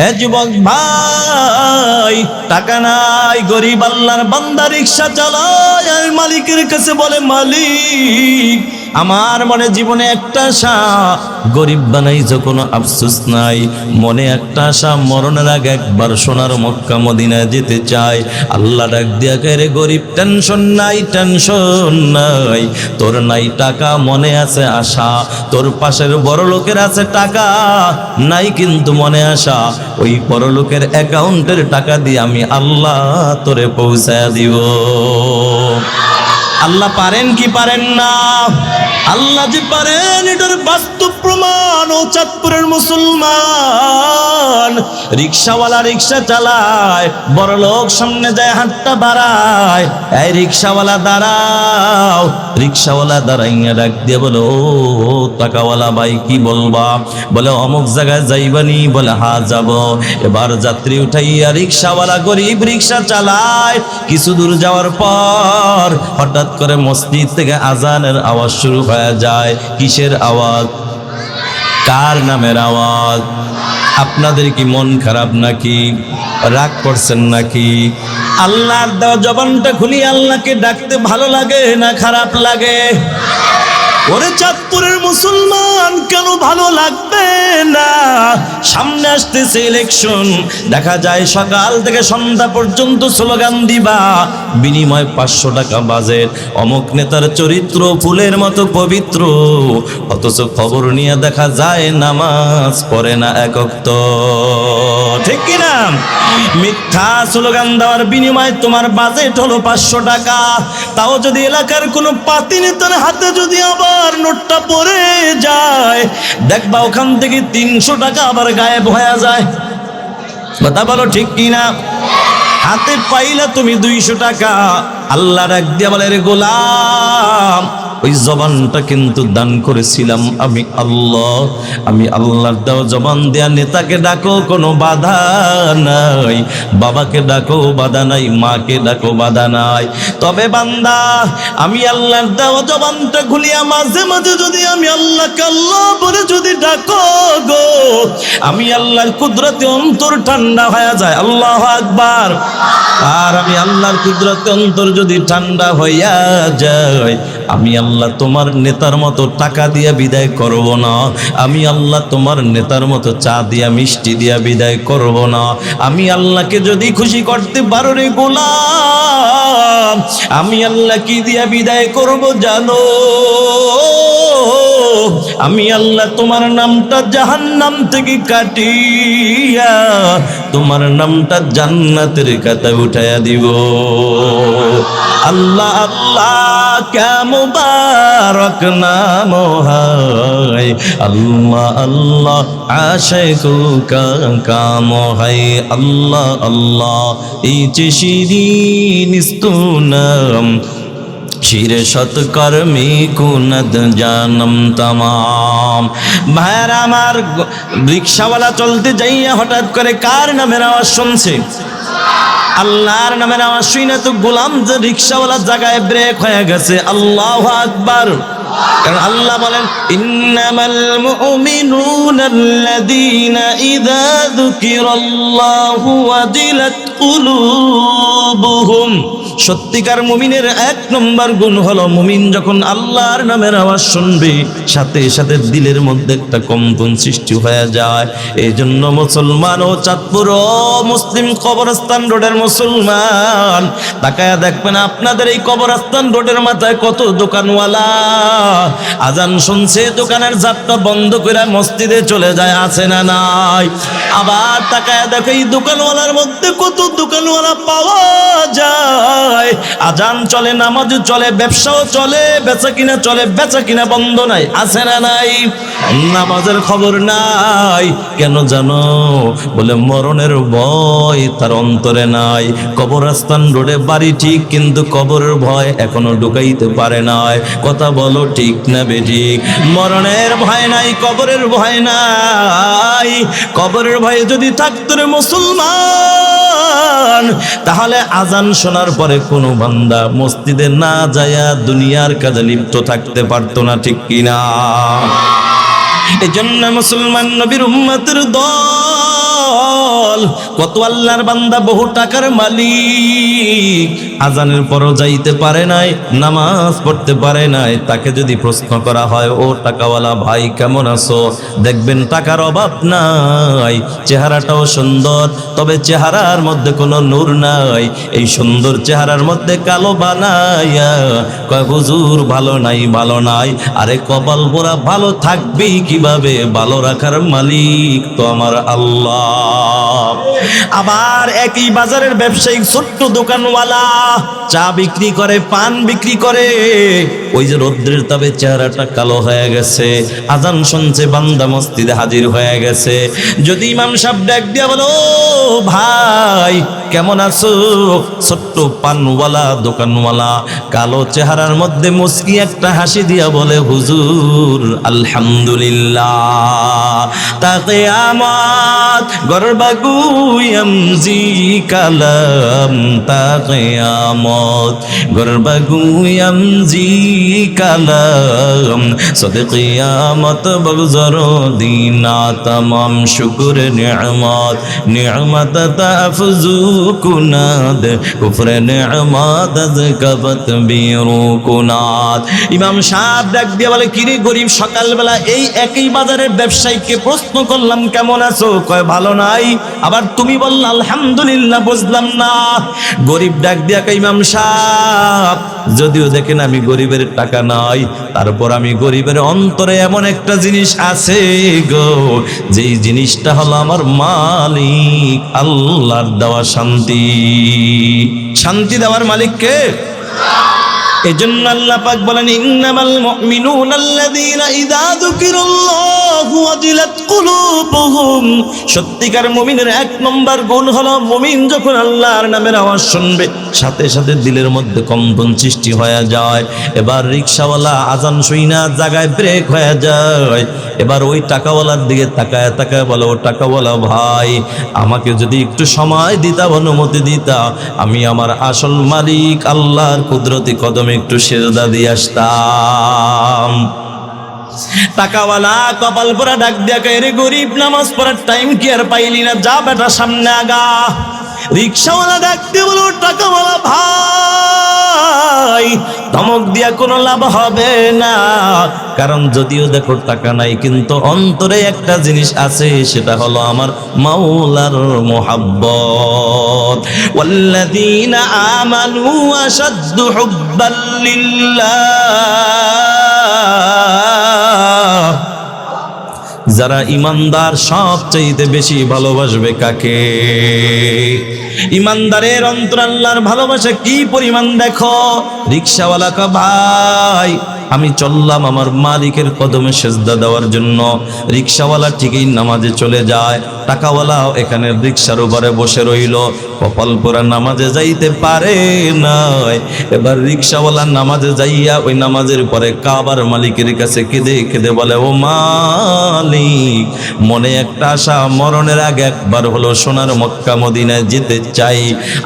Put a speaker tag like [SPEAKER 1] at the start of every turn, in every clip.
[SPEAKER 1] এ যুবক ভাই, টাকা নাই, গরিব আল্লাহর বান্দা রিকশা চালায় আর মালিকের কাছে বলে, মালিক আমার মনে জীবনে একটা আশা, গরিব বানাইছো কোনো আফসোস নাই, মনে একটা আশা, মরণের আগে একবার সোনার মক্কা মদিনায় যেতে চাই। আল্লাহ ডাক দিয়া কয়, রে গরিব টেনশন নাই, টেনশন নাই, তোর নাই টাকা, মনে আছে আশা, তোর পাশের বড় লোকের আছে টাকা নাই, কিন্তু মনে আশা, ওই বড় লোকের অ্যাকাউন্টের টাকা দিয়ে আমি আল্লাহ তোরে পৌঁছায় দিব। আল্লাহ পারেন কি পারেন না? আল্লাহ যে পারেন এটার বাস্তব প্রমাণ ও চাঁদপুরের মুসলমান। রিকশাওয়ালা রিকশা চালায়, বড় লোক সামনে যায় হাতটা বাড়ায়, এই রিকশাওয়ালা দাঁড়াও। রিকশাওয়ালা দাঁড়াইয়া ডাক দিয়ে বলে, ও টাকাওয়ালা ভাই কি বলবা? বলে অমুক জায়গায় যাইবানি? বলে হ্যাঁ যাব। এবার যাত্রী উঠাইয়া রিকশাওয়ালা গরিব রিকশা চালায়। কিছু দূর যাওয়ার পর হঠাৎ করে মসজিদ থেকে আজানের আওয়াজ শুরু হয়ে যায়। কিসের আওয়াজ? কার নামের আওয়াজ? আপনাদের কি মন খারাপ নাকি? রাগ করছেন নাকি? আল্লাহর দেওয়া জবানটা খুলি আল্লাহকে ডাকতে ভালো লাগে না খারাপ লাগে? ওরে চাঁদপুরের মুসলমান, কেন ভালো লাগবে না? সামনে আসতেছে ইলেকশন, দেখা যায় সকাল থেকে সন্ধ্যা পর্যন্ত স্লোগান দিবা, বিনিময় 500 টাকা বাজেট, অমুক নেতার চরিত্র ফুলের মতো পবিত্র, অথচ খবর নিয়ে দেখা যায় নামাজ পড়ে না এক ওয়াক্ত। ঠিক কিনা? মিথ্যা স্লোগান দেওয়ার বিনিময়ে তোমার বাজেট হলো 500 টাকা। তাও যদি এলাকার কোনো পাতি নেতার হাতে যদি আবার নোটটা পড়ে যায়, দেখবা ওখান থেকে 300 টাকা আবার গায়েব হয়ে যায়। কথা বলো ঠিক কিনা? হাতে পাইলা তুমি 200 টাকা, আল্লাহ ডাক দিয়া বলে, রে গোলাম, ওই জবানটা কিন্তু দান করেছিলাম আমি আল্লাহ। আমি আল্লাহর দেওয়া জবান দেয়া নেতাকে ডাকো, কোনো বাধা নাই, বাবাকে ডাকো বাধা নাই, মাকে ডাকো বাধা নাই। তবে বান্দা, আমি আল্লাহর দেওয়া জবানটা খুলিয়া মাঝে মাঝে যদি আমি আল্লাহকে আল্লাহ বলে যদি ডাকো গো, আমি আল্লাহর কুদরতে অন্তর ঠান্ডা হয়ে যায়। আল্লাহু আকবার। আর আমি আল্লাহর কুদরতে অন্তর যদি ঠান্ডা হইয়া যায়, আমি আল্লাহ তোমার নেতার মতো টাকা দিয়া বিদায় করব না, আমি আল্লাহ তোমার নেতার মতো চা দিয়া মিষ্টি দিয়া বিদায় করব না। আমি আল্লাহকে যদি খুশি করতে পারো রে গোলাম, আমি আল্লাহ কি দিয়া বিদায় করব জানো? আমি আল্লাহ তোমার নামটা জাহান্নাম থেকে কাটিয়া তোমার নামটা জান্নাতের খাতায় উঠাইয়া দিব। আল্লাহ আল্লাহ ক্যা মুবারক নাম হায়, আল্লাহ আল্লাহ আশিকো কা কাম হায়, আল্লাহ আল্লাহ এই যে শিরিন ইস্তুনাম শিরে সৎকর্মী কুনদ জানম তামাম। ভাইয়ার আমার, রিকশাওয়ালা চলতে যাইয়া হঠাৎ করে কার নামের আওয়াজ শুনছে? আল্লাহর নামের আওয়াজ শুনে তো গোলাম যে রিকশাওয়ালা জায়গায় ব্রেক হয়ে গেছে। আল্লাহু আকবার। কারণ আল্লাহ বলেন, ইন্নামাল মুমিনুনাল্লাযীনা ইযা যুকিরাল্লাহু ওয়াজিলাত কুলুবুহুম। সত্যিকার মুমিনের 1 নম্বর গুণ হলো, মুমিন যখন আল্লাহর নামের আওয়াজ শুনবে সাথে সাথে দিলের মধ্যে একটা কম্পন সৃষ্টি হয়ে যায়। এই জন্য মুসলমান ও চাঁদপুর ও মুসলিম কবরস্থান রোডের মুসলমান, তাকায়া দেখবেন আপনাদের এই কবরস্থান রোডের মাথায় কত দোকানওয়ালা আজান শুনছে, দোকানের ঝাপটা বন্ধ করে মসজিদে চলে যায়, আছে না নাই? আবার তাকায়া দেখো এই দোকানওয়ালার মধ্যে কত দোকানওয়ালা পাওয়া যায়, আজান চলে, নামাজ চলে, ব্যবসাও চলে, বেচা কিনা চলে, বেচা কিনা বন্ধ নাই, আছে না নাই? নামাজের খবর নাই কেন জানো? বলে মরণের ভয় তার অন্তরে নাই। কবরস্থান রোডে বাড়ি ঠিক, কিন্তু কবরের ভয় এখনো ঢুকাইতে পারে নাই। কথা বলো ঠিক না বেঠিক? মরণের ভয় নাই, কবরের ভয় নাই। কবরের ভয় যদি থাকতো রে মুসলমান, তাহলে আজান শোনার পরে কোনো বান্দা মসজিদে না যায়া দুনিয়ার কাজে লিপ্ত থাকতে পারতো না, ঠিক কিনা? এজন্য মুসলমান নবীর উম্মতের দল কত আল্লাহর বান্দা বহু টাকার মালিক, আজানের পরও যাইতে পারে নাই, নামাজ পড়তে পারে নাই। তাকে যদি প্রশ্ন করা হয়, ও টাকাওয়ালা ভাই কেমন আছো, দেখবেন টাকার অভাব নাই, চেহারাটাও সুন্দর, তবে চেহারার মধ্যে কোনো নূর নাই। এই সুন্দর চেহারার মধ্যে কালো বানাইয়া কয় হুজুর ভালো নাই, ভালো নাই। আরে কপাল পোড়া ভালো থাকবেই কিভাবে? ভালো রাখার মালিক তো আমার আল্লাহ। আবার একই বাজারের ব্যবসায়িক ছোট্ট দোকানওয়ালা চা বিক্রি করে, পান বিক্রি করে, ওই যে রৌদ্রের তাপে চেহারাটা কালো হয়ে গেছে, আজান শুনছে, বান্দা মসজিদে হাজির হয়ে গেছে। যদি ইমাম সাহেব ডাক দিয়া বলো, ভাই কেমন আছো, ছোট্ট পানওয়ালা দোকানওয়ালা কালো চেহারার মধ্যে মুস্কি একটা হাসি দিয়া বলে, হুজুর আলহামদুলিল্লাহ। তা কিয়ামত গরবাগুয়াম জি কালাম, তা কিয়ামত গরবাগুয়াম জি কালাম, সদ কিয়ামত বগজর দিনা তমাম শুকর নিয়ামত, নিয়ামত তাফজু কুনাদ কুফর নিয়ামত কবত বিরু কুনাদ। ইমাম সাহেব ডাক দিয়ে বলে, কিরে গরিব, সকালবেলা এই একই বাজারের ব্যবসায়ীকে প্রশ্ন করলাম কেমন আছো, কয় ভালো নাই। আবার তুমি বললা আলহামদুলিল্লাহ, বুঝলাম না। গরিব ডাক দিয়া কয়, ইমাম সাহেব যদিও দেখেন আমি গরিবের টাকা নাই, তারপর আমি গরিবের অন্তরে এমন একটা জিনিস আছে গো, যেই জিনিসটা হলো আমার মালিক আল্লাহর দেওয়া শান্তি। শান্তি দেওয়ার মালিক কে? এজন্য আল্লাহ পাক বলেন, ইন্নামাল মুমিনুনা আল্লাযীনা ইযা যুকিরাল্লাহু ওয়াজিলাত কুলুবুহুম। সত্যিকার মুমিনের এক নম্বর গুণ হলো, মুমিন যখন আল্লাহর নামের আওয়াজ শুনবে সাথে সাথে দিলের মধ্যে কম্পন সৃষ্টি হয়ে যায়। এবার রিকশাওয়ালা আজান শুইনা জায়গায় ব্রেক হয়ে যায়, এবার ওই টাকাওয়ালার দিকে তাকায় তাকায় বলে, ও টাকাওয়ালা ভাই, আমাকে যদি একটু সময় দিতা, অনুমতি দিতা, আমি আমার আসল মালিক আল্লাহর কুদরতি কদমে একটু সেজদা দিয়ে আসতাম। টাকাওয়ালা কপাল পোড়া ডাক দিয়া কয়, রে গরিব, নামাজ পড়ার টাইম কি আর পাইলি না? যা বেটা সামনে আগা। রিকশাওয়ালা ডাক দিয়ে বলো, টাকাওয়ালা ভাই, ধমক দিয়া কোনো লাভ হবে না, কারণ যদিও দেখো টাকা নাই, কিন্তু অন্তরে একটা জিনিস আছে, সেটা হলো আমার মাওলার মুহাব্বত। ওয়াল্লাযীনা আমানু আশাদ্দু হুব্বাল লিল্লাহ। যারা ইমানদার সবচাইতে বেশি ভালোবাসবে কাকে? ইমানদারের অন্তর আল্লাহর ভালোবাসা কি পরিমাণ দেখো। রিকশাওয়ালা কা ভাই, আমি চললাম আমার মালিকের কদমে সেজদা দেওয়ার জন্য। রিকশাওয়ালা ঠিকই নামাজে চলে যায়, টাকাওয়ালাও এখানে রিকশার উপরে বসে রইল, কপাল পোড়া নামাজে যাইতে পারে নাই। এবার রিকশাওয়ালা নামাজে যাইয়া ওই নামাজের পরে কাবার মালিকের কাছে কেঁদে কেঁদে বলে, ও মালিক, মনে একটা আশা, মরণের আগে একবার হলো সোনার মক্কা মদিনায় যেতে চাই।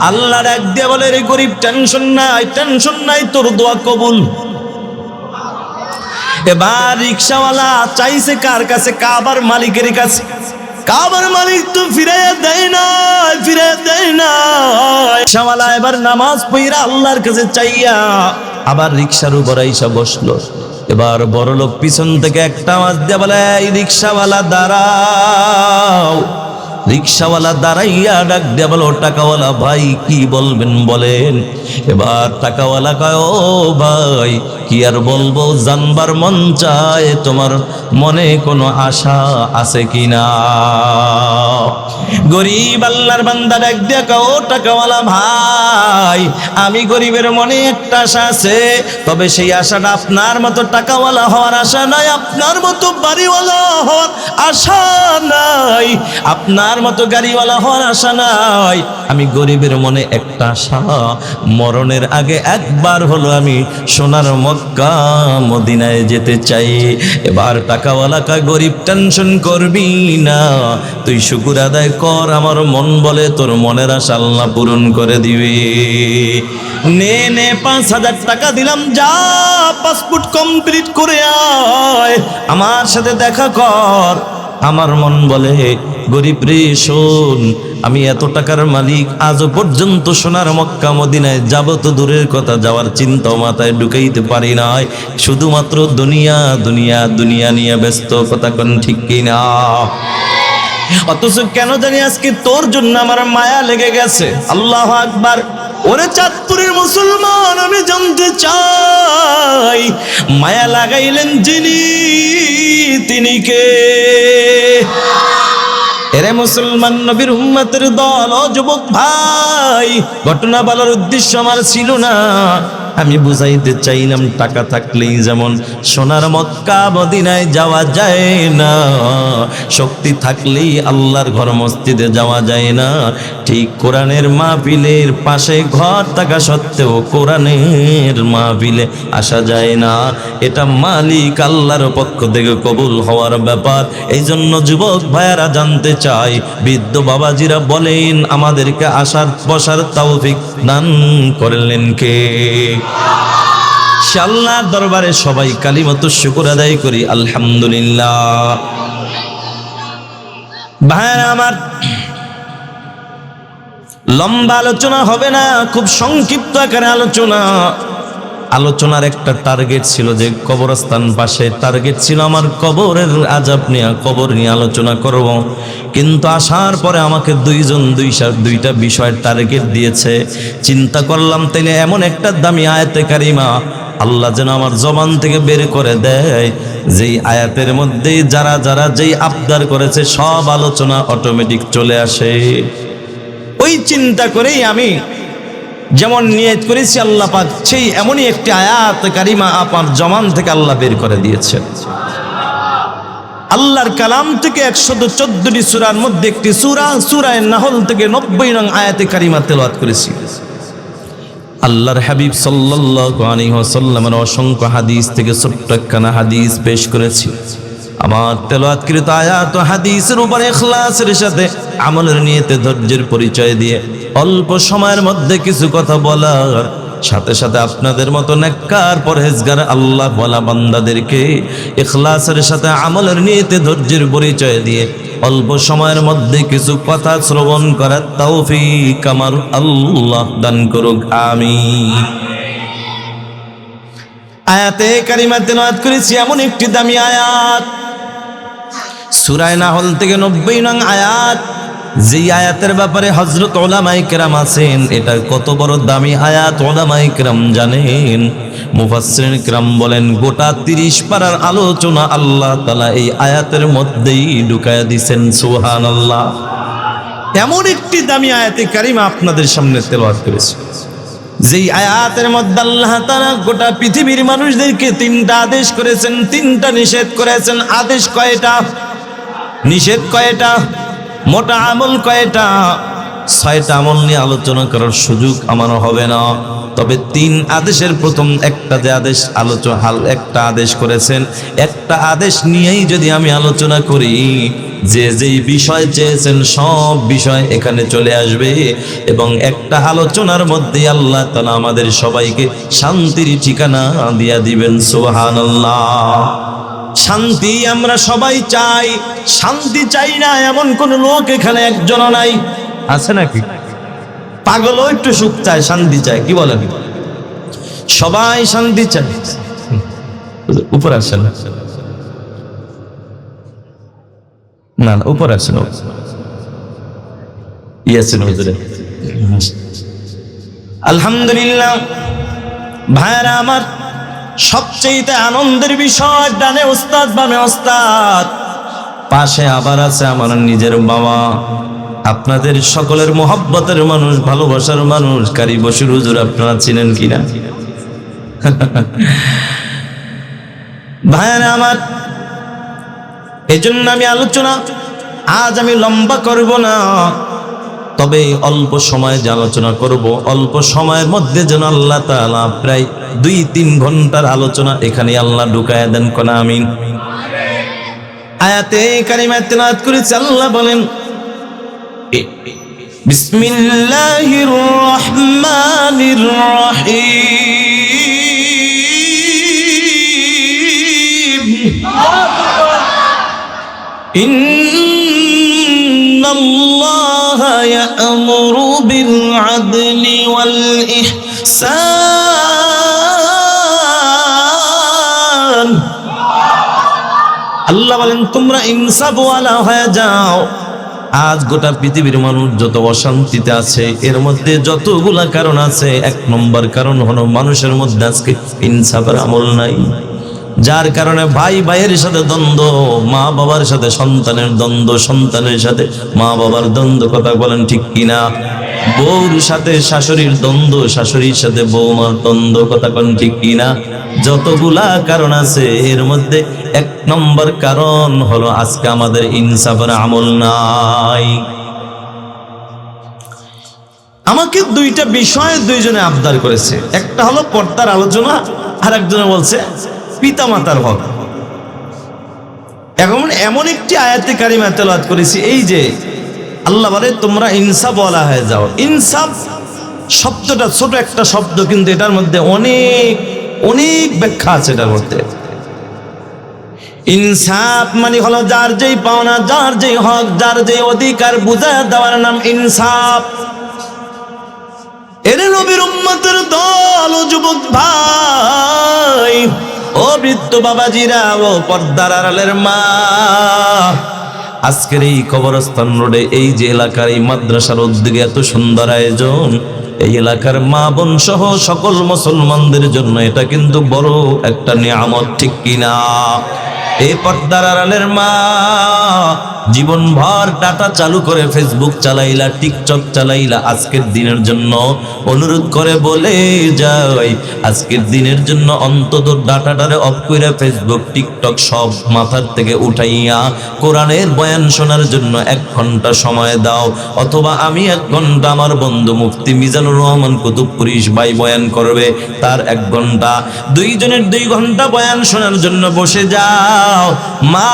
[SPEAKER 1] আল্লাহ ডাক দিয়ে বলে, রে গরিব, টেনশন নাই, টেনশন নাই, তোর দোয়া কবুল। এবার রিকশাওয়ালা চাইছে কার কাছে? কাবার মালিকের কাছে। কাবার মালিক তো ফিরে দেয় না, ফিরে দেয় না। রিকশাওয়ালা এবার নামাজ পড়া আল্লাহর কাছে চাইয়া আবার রিকশার উপর আইসা বসলো। এবার বড় লোক পিছন থেকে একটা আওয়াজ দিয়ে বলে, এই রিকশাওয়ালা দাঁড়াও। রিকশাওয়ালা দাঁড়াইয়া ডাক দিয়ে বলো, টাকাওয়ালা ভাই কি বলবেন বলেন। এবার টাকাওয়ালা কয়, ও ভাই, কি আর বলবো, জানবার মন চায়, তোমার মনে কোনো আশা আছে কিনা? গরিব আল্লাহর বান্দা ডাক দিয়ে কয়, ও টাকাওয়ালা ভাই, আমি গরিবের মনে একটা আশা আছে, তবে সেই আশাটা আপনার মতো টাকাওয়ালা হওয়ার আশা নাই, আপনার মতো বাড়িওয়ালা হওয়ার আশা নাই, আপনার মতো গাড়িওয়ালা হওয়ার আশা নাই। আমি গরিবের মনে একটা আশা, মরণের আগে একবার হলো আমি সোনার মক্কা মদিনায় যেতে চাই। এবার টাকাওয়ালা কয়, গরিব টেনশন করবি না, তুই শুকর আদায় কর, আমার মন বলে তোর মনের আশা আল্লাহ পূরণ করে দিবে। নে নে ৫,০০০ টাকা দিলাম, যা পাসপোর্ট কমপ্লিট করে আয়, আমার সাথে দেখা কর। আমার মন বলে গরিব রে শোন, আমি এত টাকার মালিক, আজও পর্যন্ত সোনার মক্কা মদিনায় যাব তো দূরের কথা, যাওয়ার চিন্তা মাথায় ঢুকাইতে পারি নাই। শুধুমাত্র দুনিয়া দুনিয়া দুনিয়া নিয়ে ব্যস্ত। কথা কোন ঠিক কিনা? অথচ কেন জানি আজকে তোর জন্য আমার মায়া লেগে গেছে। আল্লাহু আকবার। ওরে চাঁদপুরের মুসলমান, আমি জানতে চাই মায়া লাগাইলেন যিনি, তিনি কে? এরে মুসলমান নবীর উম্মতের দল, ও যুবক ভাই, ঘটনা বলার উদ্দেশ্য আমার ছিল না। আমি বুঝাইতে চাইলাম টাকা থাকলেই যেমন সোনার মক্কা মদিনায় যাওয়া যায় না, শক্তি থাকলেই আল্লাহর ঘর মসজিদে যাওয়া যায় না, ঠিক কোরআনের মাহফিলের পাশে ঘর থাকা সত্ত্বেও কোরআনের মাহফিলে আসা যায় না। এটা মালিক আল্লাহর পক্ষ থেকে কবুল হওয়ার ব্যাপার। এই জন্য যুবক ভাইয়ারা জানতে চাই, বৃদ্ধ বাবাজিরা বলেন, আমাদেরকে আসার বসার তৌফিক দান করলেন কে? আল্লাহর দরবারে সবাই কালিমাতু শুকর আদায় করি, আলহামদুলিল্লাহ। ভাইরা আমার, লম্বা আলোচনা হবে না, খুব সংক্ষিপ্ত আকারে আলোচনার একটা টার্গেট ছিল যে কবরস্থান পাশে, টার্গেট ছিল আমার কবরের আযাব নিয়ে, কবর নিয়ে আলোচনা করব। কিন্তু আসার পরে আমাকে দুইটা বিষয়ের টার্গেট দিয়েছে। চিন্তা করলাম তাইলে এমন একটা দামি আয়াতে কারিমা আল্লাহ যেন আমার জবান থেকে বের করে দেয়, যেই আয়াতের মধ্যে যারা যারা যেই আবদার করেছে সব আলোচনা অটোমেটিক চলে আসে। ওই চিন্তা করেই আমি যেমন নিয়ত করেছি, আল্লাহ পাক সেই এমনই একটি আয়াত কারিমা আপনার জবান থেকে আল্লাহ বের করে দিয়েছেন। আল্লাহর কালাম থেকে 114টি সূরার মধ্যে একটি সূরা, সূরা নাহল থেকে 90 নং আয়াতে কারিমা তেলাওয়াত করেছি। আল্লাহর হাবিব সাল্লাল্লাহু আলাইহি ওয়াসাল্লামের অসংখ্য হাদিস থেকে ছোট্ট একখানা হাদিস পেশ করেছি। আমার তেলাওয়াতকৃত আয়াত ও হাদিসের উপরে ইখলাসের সাথে আমলের নিয়তে ধৈর্যের পরিচয় দিয়ে অল্প সময়ের মধ্যে কিছু কথা বলার সাথে সাথে আপনাদের মতো নেককার পরহেজগার আল্লাহ ওয়ালা বান্দাদেরকে ইখলাসের সাথে আমলের নিয়তে ধৈর্যের পরিচয় দিয়ে অল্প সময়ের মধ্যে কিছু কথা শ্রবণ করার তৌফিক আমার আল্লাহ দান করুক, আমিন। আয়াতে কারিমা তেলাওয়াত করেছি এমন একটি দামি আয়াত, সূরা নাহল থেকে 90 নং আয়াত, যেই আয়াতের ব্যাপারে হযরত উলামায়ে কেরাম আছেন। এটা কত বড় দামি আয়াত উলামায়ে কেরাম জানেন। মুফাসসিরিন কেরাম বলেন গোটা 30 পারার আলোচনা আল্লাহ তাআলা এই আয়াতের মধ্যেই ঢুকায়া দিয়েছেন, সুবহানাল্লাহ। এমন একটি দামি আয়াতে কারিমা আপনাদের সামনে তেলাওয়াত করেছি, যেই আয়াতের মধ্যে আল্লাহ তাআলা গোটা পৃথিবীর মানুষদেরকে 3টা আদেশ করেছেন, 3টা নিষেধ করেছেন। আদেশ কয়টা, নিষেধ কয়টা, মোটা আমল কয়টা? 6টা আমল নিয়ে আলোচনা করার সুযোগ আমার হবে না। তবে 3 আদেশের প্রথম একটা যে আদেশ একটা আদেশ করেছেন, একটা আদেশ নিয়েই যদি আমি আলোচনা করি, যে যেই বিষয় চেয়েছেন সব বিষয় এখানে চলে আসবে এবং একটা আলোচনার মধ্যে আল্লাহ তাআলা আমাদের সবাইকে শান্তির ঠিকানা দিয়া দিবেন, সুবহানাল্লাহ। শান্তি আমরা সবাই চাই, শান্তি চাই না এমন কোন লোক এখানে একজনও নাই, আছে নাকি? পাগলও একটু সুখ চায়, শান্তি চায়, কি বলেন? সবাই শান্তি চায়। উপরে আসেন না, উপরে আসেন, ইয়াসিন হুজুরে। আলহামদুলিল্লাহ ভাইরা আমার, সবচেয়ে আনন্দের বিষয়, ডানে ওস্তাদ বামে ওস্তাদ, পাশে আবার আছে আমার নিজের বাবা। আপনাদের সকলের মোহাব্বতের মানুষ, ভালোবাসার মানুষ কারি বশির হুজুর, আপনারা চিনেন কিনা? ভাইরা আমার, এজন্য আমি আজ আমি লম্বা করব না, তবে অল্প সময় যে আলোচনা করব, অল্প সময়ের মধ্যে যেন আল্লাহ তাআলা প্রায় 2-3 ঘন্টার আলোচনা এখানে আল্লাহ ঢুকায়া দেন, কোন আমিন। আয়াতে কারিমা তেলাওয়াত করেছি, আল্লাহ বলেন বিসমিল্লাহির রহমানির রহিম, ইন্নাল্লাহা ইয়া'মুরু বিল আদলি ওয়াল ইহসান। আল্লাহ বলেন তোমরা ইনসাফওয়ালা হয়ে যাও। আজ গোটা পৃথিবীর মানুষ যত অশান্তিতে আছে, এর মধ্যে যতগুলা কারণ আছে, এক নম্বর কারণ হলো মানুষের মধ্যে আজকে ইনসাফের আমল নাই। যার কারণে ভাই ভাইয়ের সাথে দ্বন্দ্ব, মা বাবার সাথে সন্তানের দ্বন্দ্ব, সন্তানের সাথে মা বাবার দ্বন্দ্ব, কথা বলেন ঠিক কিনা? বউর সাথে শাশুড়ির দ্বন্দ্ব, শাশুড়ির সাথে বৌমার দ্বন্দ্ব, কথা বলেন ঠিক কিনা? যতগুলা কারণ আছে এর মধ্যে এক নম্বর কারণ হলো আজকে আমাদের ইনসাফের আমল নাই। আমাকে দুইটা বিষয়ে দুইজনে আবদার করেছে, একটা হলো পর্দার আলোচনা, আর একজনে বলছে পিতামাতার হক। এখন এমন একটি আয়াতে কারিমা তেলাওয়াত করেছি, এই যে আল্লাহ বলে তোমরা ইনসাফওয়ালা হয়ে যাও। ইনসাফ শব্দটা ছোট একটা শব্দ, কিন্তু এটার মধ্যে অনেক অনেক ব্যাখ্যা আছে এটার মধ্যে। ইনসাফ মানে হলো যার যেই পাওনা, যার যেই হক, যার যেই অধিকার বুঝায় দেওয়ার নাম ইনসাফ। এর নবীর উম্মতের দল, ও যুবক ভাই, ও বৃদ্ধ বাবাজিরা, ও পর্দার আড়ালের মা, আজকের এই কবরস্থান রোডে এই যে এলাকার এই মাদ্রাসার উদ্যোগে এত সুন্দর আয়োজন, এই এলাকার মা বোন সহ সকল মুসলমানদের জন্য এটা কিন্তু বড় একটা নিয়ামত, ঠিক কিনা? এই পর্দার আড়ালের মা জীবনভর ডাটা চালু করে ফেসবুক চালাইলা, টিকটক চালাইলা, আজকের দিনের জন্য অনুরোধ করে বলে যাই, আজকের দিনের জন্য অন্তত ডাটাটারে অফ কইরা ফেসবুক টিকটক সব মাথার থেকে উঠাইয়া কোরআনের বয়ান শোনার জন্য 1 ঘন্টা সময় দাও, অথবা আমি 1 ঘন্টা, আমার বন্ধু মুফতি মিজানুর রহমান কুতুবপুরী ভাই বয়ান করবে, তার 1 ঘন্টা, দুইজনের 2 ঘন্টা বয়ান শোনার জন্য বসে যাও। মা,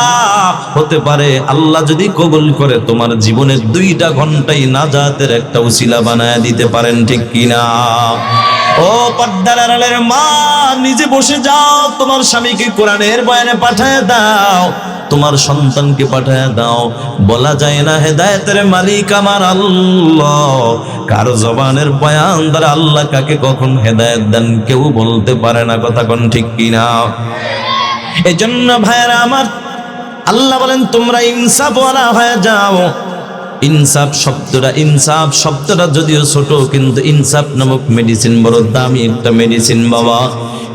[SPEAKER 1] হতে পারে আল্লাহ যদি কবুল করে তোমার জীবনের 2টা ঘন্টাই নাজাতের একটা উসিলা বানায় দিতে পারেন, ঠিক কিনা? ও পর্দার আড়ালের মা, নিজে বসে যাও, তোমার স্বামীকে কোরআনের বয়ানে পাঠায় দাও, তোমার সন্তানকে পাঠায় দাও। বলা যায় না হেদায়েতের মালিক আমার আল্লাহ, কার জবানের বয়ান দ্বারা আল্লাহ কাকে কখন হেদায়েত দেন কেউ বলতে পারে না, কথা কোন ঠিক কিনা? এজন্য ভাইরা আমার, আল্লাহ বলেন তোমরা ইনসাফওয়ালা হয়ে যাও। ইনসাফ শব্দটা যদিও ছোট, কিন্তু ইনসাফ নামক মেডিসিন বড় দামি একটা মেডিসিন বাবা।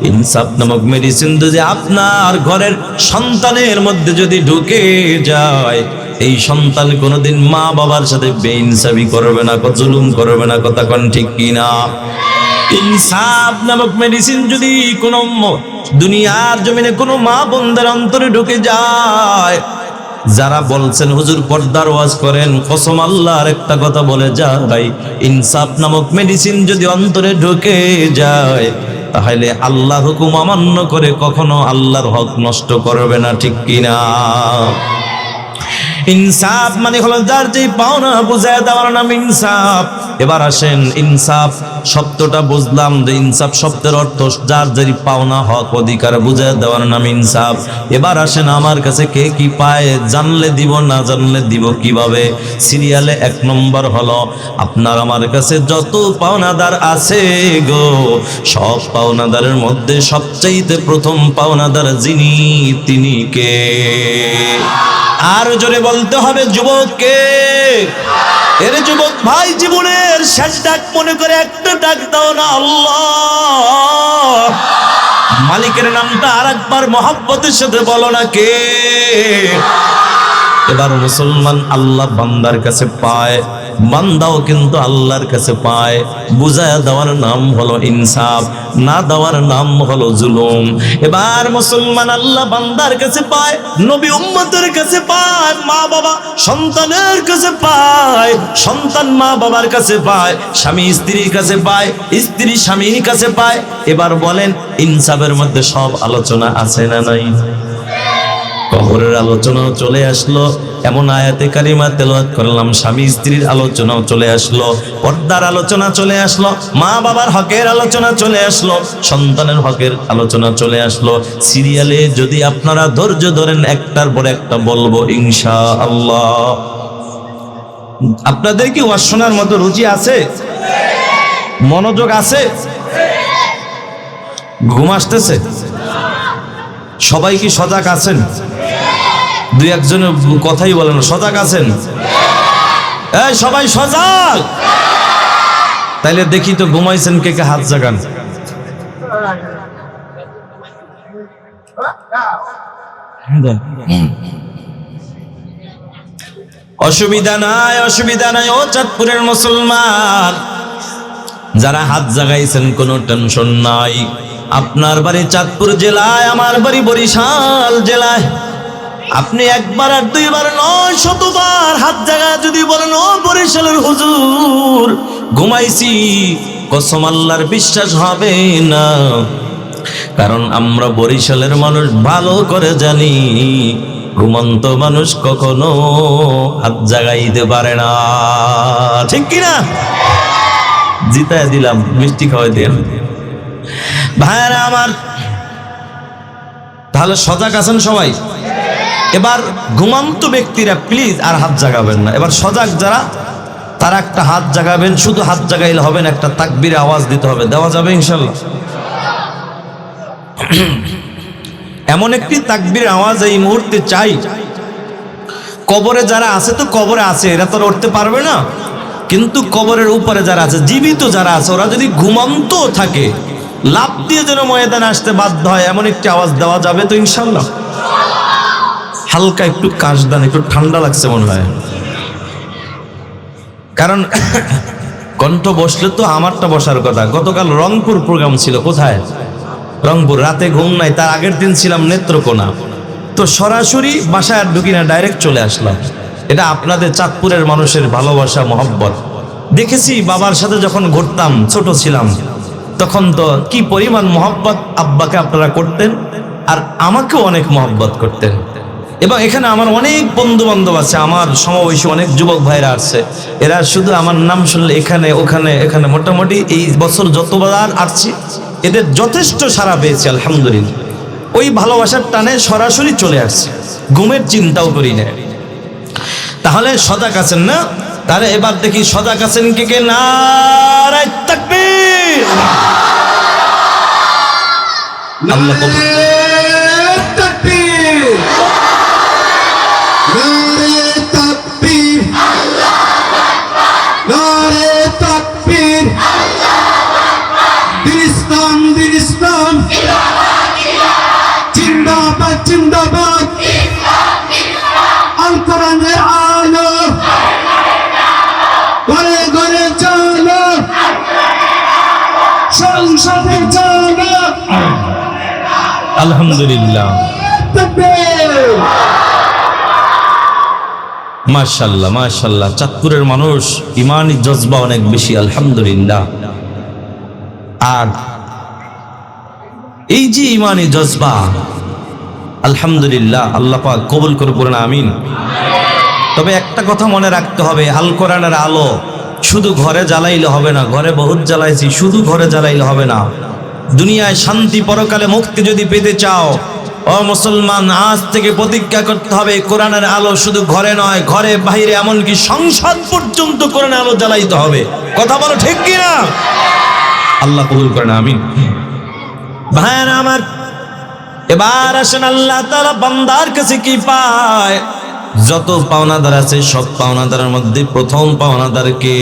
[SPEAKER 1] ইনসাফ নামক মেডিসিন যদি আপনার ঘরের সন্তানের মধ্যে যদি ঢুকে যায়, এই সন্তান কোনোদিন মা বাবার সাথে বেইনসাফি করবে না, জুলুম করবে না, কথা কোন ঠিক কিনা? ইনসাফ নামক মেডিসিন যদি কোন দুনিয়ার জমিনে কোনো মা বোনদের অন্তরে ঢুকে যায়, যারা বলছেন হুজুর পর্দার ওয়াজ করেন, কসম আল্লাহর একটা কথা বলে যাই, ইনসাফ নামক মেডিসিন যদি অন্তরে ঢুকে যায়, তাহলে আল্লাহর হুকুম অমান্য করে কখনো আল্লাহর হক নষ্ট করবে না, ঠিক কিনা? ইনসাফ মানে হলো যার যেই পাওনা বুঝায় দেওয়ার নাম ইনসাফ। এবার আসেন, ইনসাফ শব্দটা বুঝলাম যে ইনসাফ শব্দের অর্থ যার যেই পাওনা হক অধিকার বুঝায় দেওয়ার নাম ইনসাফ। এবার আসেন, আমার কাছে কে কি পায়, জানলে দিব, না জানলে দিব কিভাবে? সিরিয়ালে 1 নম্বর হলো আপনার আমার কাছে যত পাওনাদার আছে গো, সব পাওনাদারের মধ্যে সবচাইতে প্রথম পাওনাদার যিনি, তিনি কে? আর জোরে বলতে হবে, যুবককে। এর যুবক ভাই, জীবনের শেষ ডাক মনে করে একটা ডাক দাও না আল্লাহ। মালিকের নামটা আরেকবার মহব্বতের সাথে বলো না, কে? এবার মুসলমান আল্লাহ বান্দার কাছে পায়, বান্দাও কিন্তু আল্লাহর কাছে পায়। বুঝায়া দেওয়ার নাম হলো ইনসাফ, না দেওয়ার নাম হলো জুলুম। এবার মুসলমান আল্লাহ বান্দার কাছে পায়, নবী উম্মতের কাছে পায়, মা বাবা সন্তানের কাছে পায়, সন্তান মা বাবার কাছে পায়, স্বামী স্ত্রীর কাছে পায়, স্ত্রী স্বামীর কাছে পায়। এবার বলেন, ইনসাফের মধ্যে সব আলোচনা আছে না নাই? কবরের আলোচনাও চলে আসলো, এমন আয়াতে কারিমা তেলাওয়াত করলাম, স্বামী স্ত্রীর আলোচনাও চলে আসলো, পর্দার আলোচনা চলে আসলো, মা বাবার হকের আলোচনা চলে আসলো, সন্তানের হকের আলোচনা চলে আসলো। সিরিয়ালে যদি আপনারা ধৈর্য ধরেন, একটার পর একটা বলবো ইনশাআল্লাহ। আপনাদের কি ওয়াজ শোনার মতো রুচি আছে, মনোযোগ আছে? ঘুম আসতেছে? সবাই কি সজাগ আছেন? দুই একজনের কথাই বলেন, সজাগ আছেন? এই সবাই সজাগ? তাইলে দেখি তো ঘুমাইছেন কে কে, হাত জাগান। অসুবিধা নাই, অসুবিধা নাই। ও চাঁদপুরের মুসলমান যারা হাত জাগাইছেন, কোনো টেনশন নাই। আপনার বাড়ি চাঁদপুর জেলায়, আমার বাড়ি বরিশাল জেলায়। আপনি একবার আর দুইবার নয়, শতবার হাত জাগা যদি বলেন, ও বরিশালের হুজুর ঘুমাইছি, কসম আল্লাহর বিশ্বাস হবে না। কারণ আমরা বরিশালের মানুষ ভালো করে জানি, ঘুমন্ত মানুষ কখনো হাত জাগাইতে পারে না। ঠিক কিনা? জিতায় দিলাম, মিষ্টি খাওয়াই দিলাম। ভাইরা আমার, তাহলে সজাগ আছেন সবাই? এবার ঘুমন্ত ব্যক্তিরা প্লিজ আর হাত জাগাবেন না। এবার সজাগ যারা, তারা একটা হাত জাগাবেন। শুধু হাত জাগাইলে হবে না, একটা তাকবীরে আওয়াজ দিতে হবে। দেওয়া যাবে ইনশাল্লাহ? এমন একটি তাকবীরের আওয়াজ এই মুহূর্তে চাই। কবরে যারা আছে তো কবরে আছে, এরা তো উঠতে পারবে না, কিন্তু কবরের উপরে যারা আছে, জীবিত যারা আছে, ওরা যদি ঘুমন্ত থাকে, লাফ দিয়ে যেন ময়দানে আসতে বাধ্য হয়, এমন একটি আওয়াজ দেওয়া যাবে তো ইনশাল্লাহ? হালকা একটু কাশ দেন, একটু ঠান্ডা লাগছে মনে হয়, কারণ কণ্ঠ বসলে তো আমারটা বসার কথা। গতকাল রংপুর প্রোগ্রাম ছিল। কোথায়? রংপুর। রাতে ঘুম নাই, তার আগের দিন ছিলাম নেত্রকোনা। তো সরাসরি বাসায় আর ঢুকি না, ডাইরেক্ট চলে আসলাম। এটা আপনাদের চাঁদপুরের মানুষের ভালোবাসা, মহব্বত। দেখেছি বাবার সাথে যখন ঘুরতাম, ছোট ছিলাম, তখন তো কি পরিমাণ মহব্বত আব্বাকে আপনারা করতেন, আর আমাকেও অনেক মহব্বত করতেন। এবং এখানে আমার অনেক বন্ধু বান্ধব আছে, আমার সমবয়সী অনেক যুবক ভাইরা আছে। এরা শুধু আমার নাম শুনলে এখানে ওখানে এখানে, মোটামুটি এই বছর যতবার আসছি, এদের যথেষ্ট সাড়া পেয়েছি আলহামদুলিল্লাহ। ওই ভালোবাসার টানে সরাসরি চলে আসছে, ঘুমের চিন্তাও করি না। তাহলে সজাগ আছেন না? তাহলে এবার দেখি সজাগ আছেন কে কে? নারায়ে তাকবীর! আল্লাহ কবুল।
[SPEAKER 2] জিন্দাবাদ জিন্দাবাদ, আল কোরআনের আলো ঘরে ঘরে চলো, সংসদে চলো।
[SPEAKER 1] আলহামদুলিল্লাহ, মাশাআল্লাহ মাশাআল্লাহ। চাঁদপুরের মানুষ ইমানি জজবা অনেক বেশি, আলহামদুলিল্লাহ। আর এই যে ইমানি জজবা, আলহামদুলিল্লাহ, আল্লাহ পাক কবুল করে পড়েন আমিন। তবে একটা কথা মনে রাখতে হবে, আল কোরআনের আলো শুধু ঘরে জ্বালাইলে হবে না। ঘরে বহুত জ্বালাইছি, শুধু ঘরে জ্বালাইলে হবে না। দুনিয়ায় শান্তি, পরকালে মুক্তি যদি পেতে চাও, ও মুসলমান, আজ থেকে প্রতিজ্ঞা করতে হবে, কোরআনের আলো শুধু ঘরে নয়, ঘরে বাইরে, এমনকি সংসদ পর্যন্ত কোরআনের আলো জ্বালাইতে হবে। কথা বলো ঠিক কিনা? আল্লাহ কবুল করেন আমিন। ভাইরা আমার, এবার আসেন আল্লাহ তাআলা বান্দার কাছে কি পায়। যত পাওনাদার আছে, সব পাওনাদারের মধ্যে প্রথম পাওনাদার কে?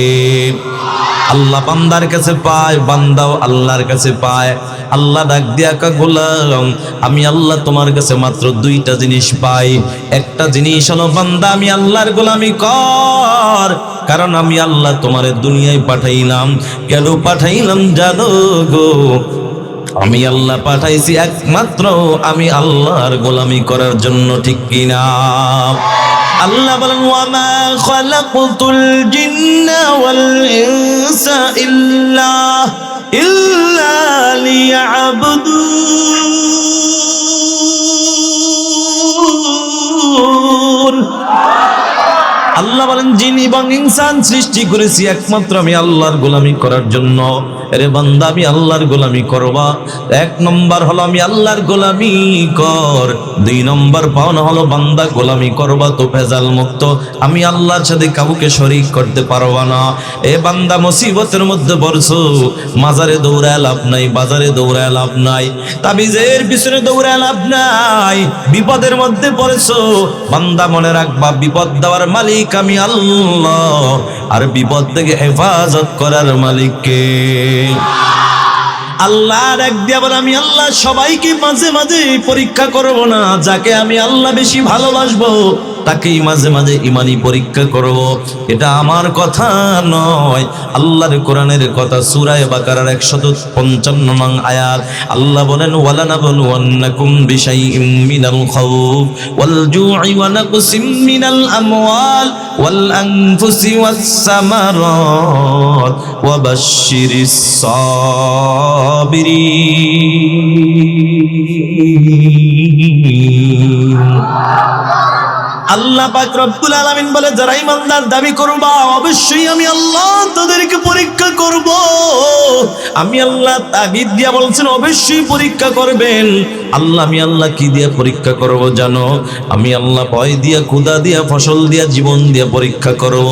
[SPEAKER 1] আল্লাহ বান্দার কাছে পায়, বান্দাও আল্লাহর কাছে পায়। আল্লাহ ডাক দিয়া কা, গোলাম, আমি আল্লাহ তোমার কাছে মাত্র দুইটা জিনিস পাই। একটা জিনিস হলো, বান্দা আমি আল্লাহর গোলামি কর, কারণ আমি আল্লাহ তোমারে দুনিয়ায় পাঠাইলাম। কেন পাঠাইলাম জানো গো? আমি আল্লাহ পাঠাইছি একমাত্র আমি আল্লাহর গোলামি করার জন্য, ঠিক কিনা? আল্লাহ বলেন, ওয়ামা খালাকতুল জিন্না ওয়াল ইনসা ইল্লা লিয়াবুদুন। আল্লাহ বলেন, জিন এবং ইনসান সৃষ্টি করেছি একমাত্র আমি আল্লাহর গোলামি করার জন্য। আরে বান্দা আমি আল্লাহর গোলামি করবা, 1 নম্বর হলো আমি আল্লাহর গোলামি কর, 2 নম্বর পাওনা হলো বান্দা গোলামি করবা তো ভেজাল মুক্ত, আমি আল্লাহর সাথে কাউকে শরীক করতে পারবা না। এ বান্দা মুসিবতের মধ্যে পড়ছো, মাজারে দৌড়ায় লাভ নাই, বাজারে দৌড়ায় লাভ নাই, তাবিজের পিছনে দৌড়ায় লাভ নাই, বিপদের মধ্যে পড়েছো, বান্দা মনে রাখবা বিপদ দেওয়ার মালিক আমি আল্লাহ, আর বিপদ থেকে হেফাজত করার মালিক কে? আল্লাহ ডাক দিয়া বলে আমি আল্লাহ সবাইকে মাঝে মাঝে পরীক্ষা করব না, যাকে আমি আল্লাহ বেশি ভালোবাসবো তাকেই মাঝে মাঝে ইমানি পরীক্ষা করব। এটা আমার কথা নয়, আল্লাহর কোরআনের কথা। সূরা বাকারার 155 নং আয়াত আল্লাহ বলেন ওয়ালানাবলুওয়ান্নাকুম বিশাইইম মিনাল খাউফ ওয়াল জু'i ওয়া নাকসিম মিনাল আমওয়াল ওয়াল আনফুসি ওয়াস সামারাত ওয়া বাশশিরিস সাবিরিন। আল্লাহ পাক রব্বুল আলামিন বলে যারা ঈমানদার দাবি করবা অবশ্যই আমি আল্লাহ তাদেরকে পরীক্ষা করব। আমি আল্লাহ তাগিদ দিয়া বলছেন অবশ্যই পরীক্ষা করবেন। আল্লাহ আমি আল্লাহ কি দিয়া পরীক্ষা করব জানো? আমি আল্লাহ ভয় দিয়া, ক্ষুধা দিয়া, ফসল দিয়া, জীবন দিয়া পরীক্ষা করব।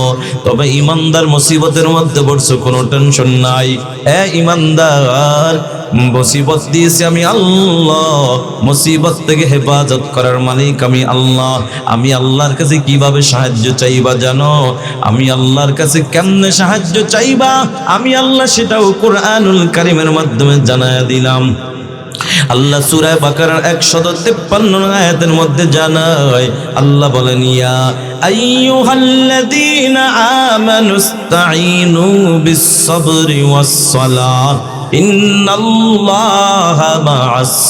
[SPEAKER 1] তবে ঈমানদার মুসিবতের মধ্যে পড়ছো, কোনো টেনশন নাই। ঈমানদার মুসিবত দিয়েছি আমি আল্লাহ, মুসিবত থেকে হেফাজত করার মালিক আমি আল্লাহ। আমি আল্লাহর কাছে কিভাবে সাহায্য চাইবা জানো? আমি আল্লাহর কাছে কেমনে সাহায্য চাইবা আমি আল্লাহ সেটাও কোরআনুল কারীমের মাধ্যমে জানায়া দিলাম। আল্লাহ সূরা বাকারার 153 আয়াতের মধ্যে জানায়, আল্লাহ বলেন ইয়া আইয়ুহাল্লাযীনা আমানুস্তাঈনু বিস-সাবরি ওয়াস-সালাহ ইন্নাল্লাহা মা'আস-সাবিরিন।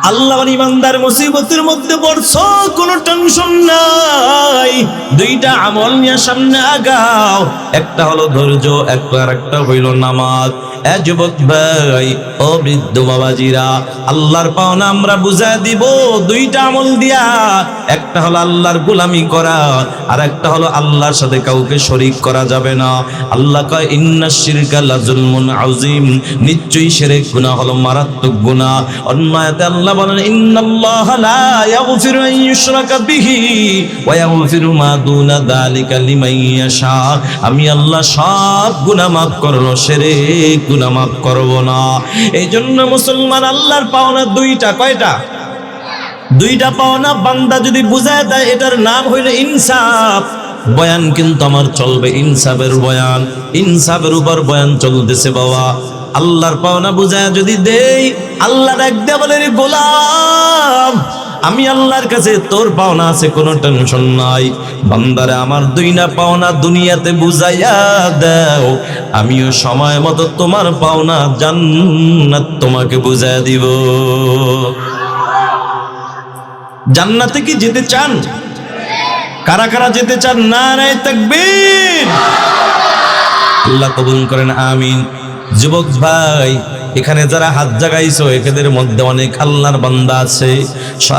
[SPEAKER 1] আল্লাহ ঈমানদার মুসিবতের মধ্যে পড়ছো, কোনো টেনশন নাই। 2টা আমল নিয়ে সামনে আগাও, একটা হলো ধৈর্য, একটা হইল নামাজ। যুবক ভাই, ও বৃদ্ধ বাবাজিরা, আল্লাহর পাওনা আমরা বুঝা দিব 2টা আমল দিয়া। একটা হলো আল্লাহর গোলামি করা, আর একটা হলো আল্লাহর সাথে কাউকে শরীক করা যাবে না। আল্লাহ কয় ইন্নাশ শিরকা লাযুলমুন আযীম, নিশ্চয়ই শিরক গুনাহ হলো মারাত্মক গুনাহ। অন্য আয়াতে আল্লাহ বলেন ইন্নাল্লাহা লা ইয়াগফিরু আন ইউশরাকা বিহি ওয়া ইয়াগফিরু মা দুনা যালিকা লিমান ইয়াশা। আমি আল্লাহ সব গুনাহ মাফ করব, শিরক গুনাহ মাফ করব না। এই জন্য মুসলমান আল্লাহর পাওনা 2টা। কয়টা? 2টা পাওনা বান্দা যদি বুঝায় দেয়, এটার নাম হইল ইনসাফ। বয়ান কিন্তু আমার চলবে ইনসাফের বয়ান, ইনসাফের উপর বয়ান চলতেছে বাবা। আল্লাহর পাওনা বুঝায় যদি দেই, আল্লাহ ডাক দেয়া বলে রে গোলাম, আমি আল্লাহর কাছে তোর পাওনা আছে, কোনো টেনশন নাই। বান্দারে আমার 2টা পাওনা দুনিয়াতে বুঝাইয়া দাও, আমিও সময় মতো তোমার পাওনা জান্নাত তোমাকে বুঝাইয়া দিব। জান্নাতে কি যেতে চান? কারা কারা যেতে চান? নারায়ে তাকবীর। আল্লাহ কবুল করেন, আমিন। যুবক ভাই, এখানে যারা হাত জাগাইছো এদের মধ্যে অনেক আল্লাহর বান্দা আছে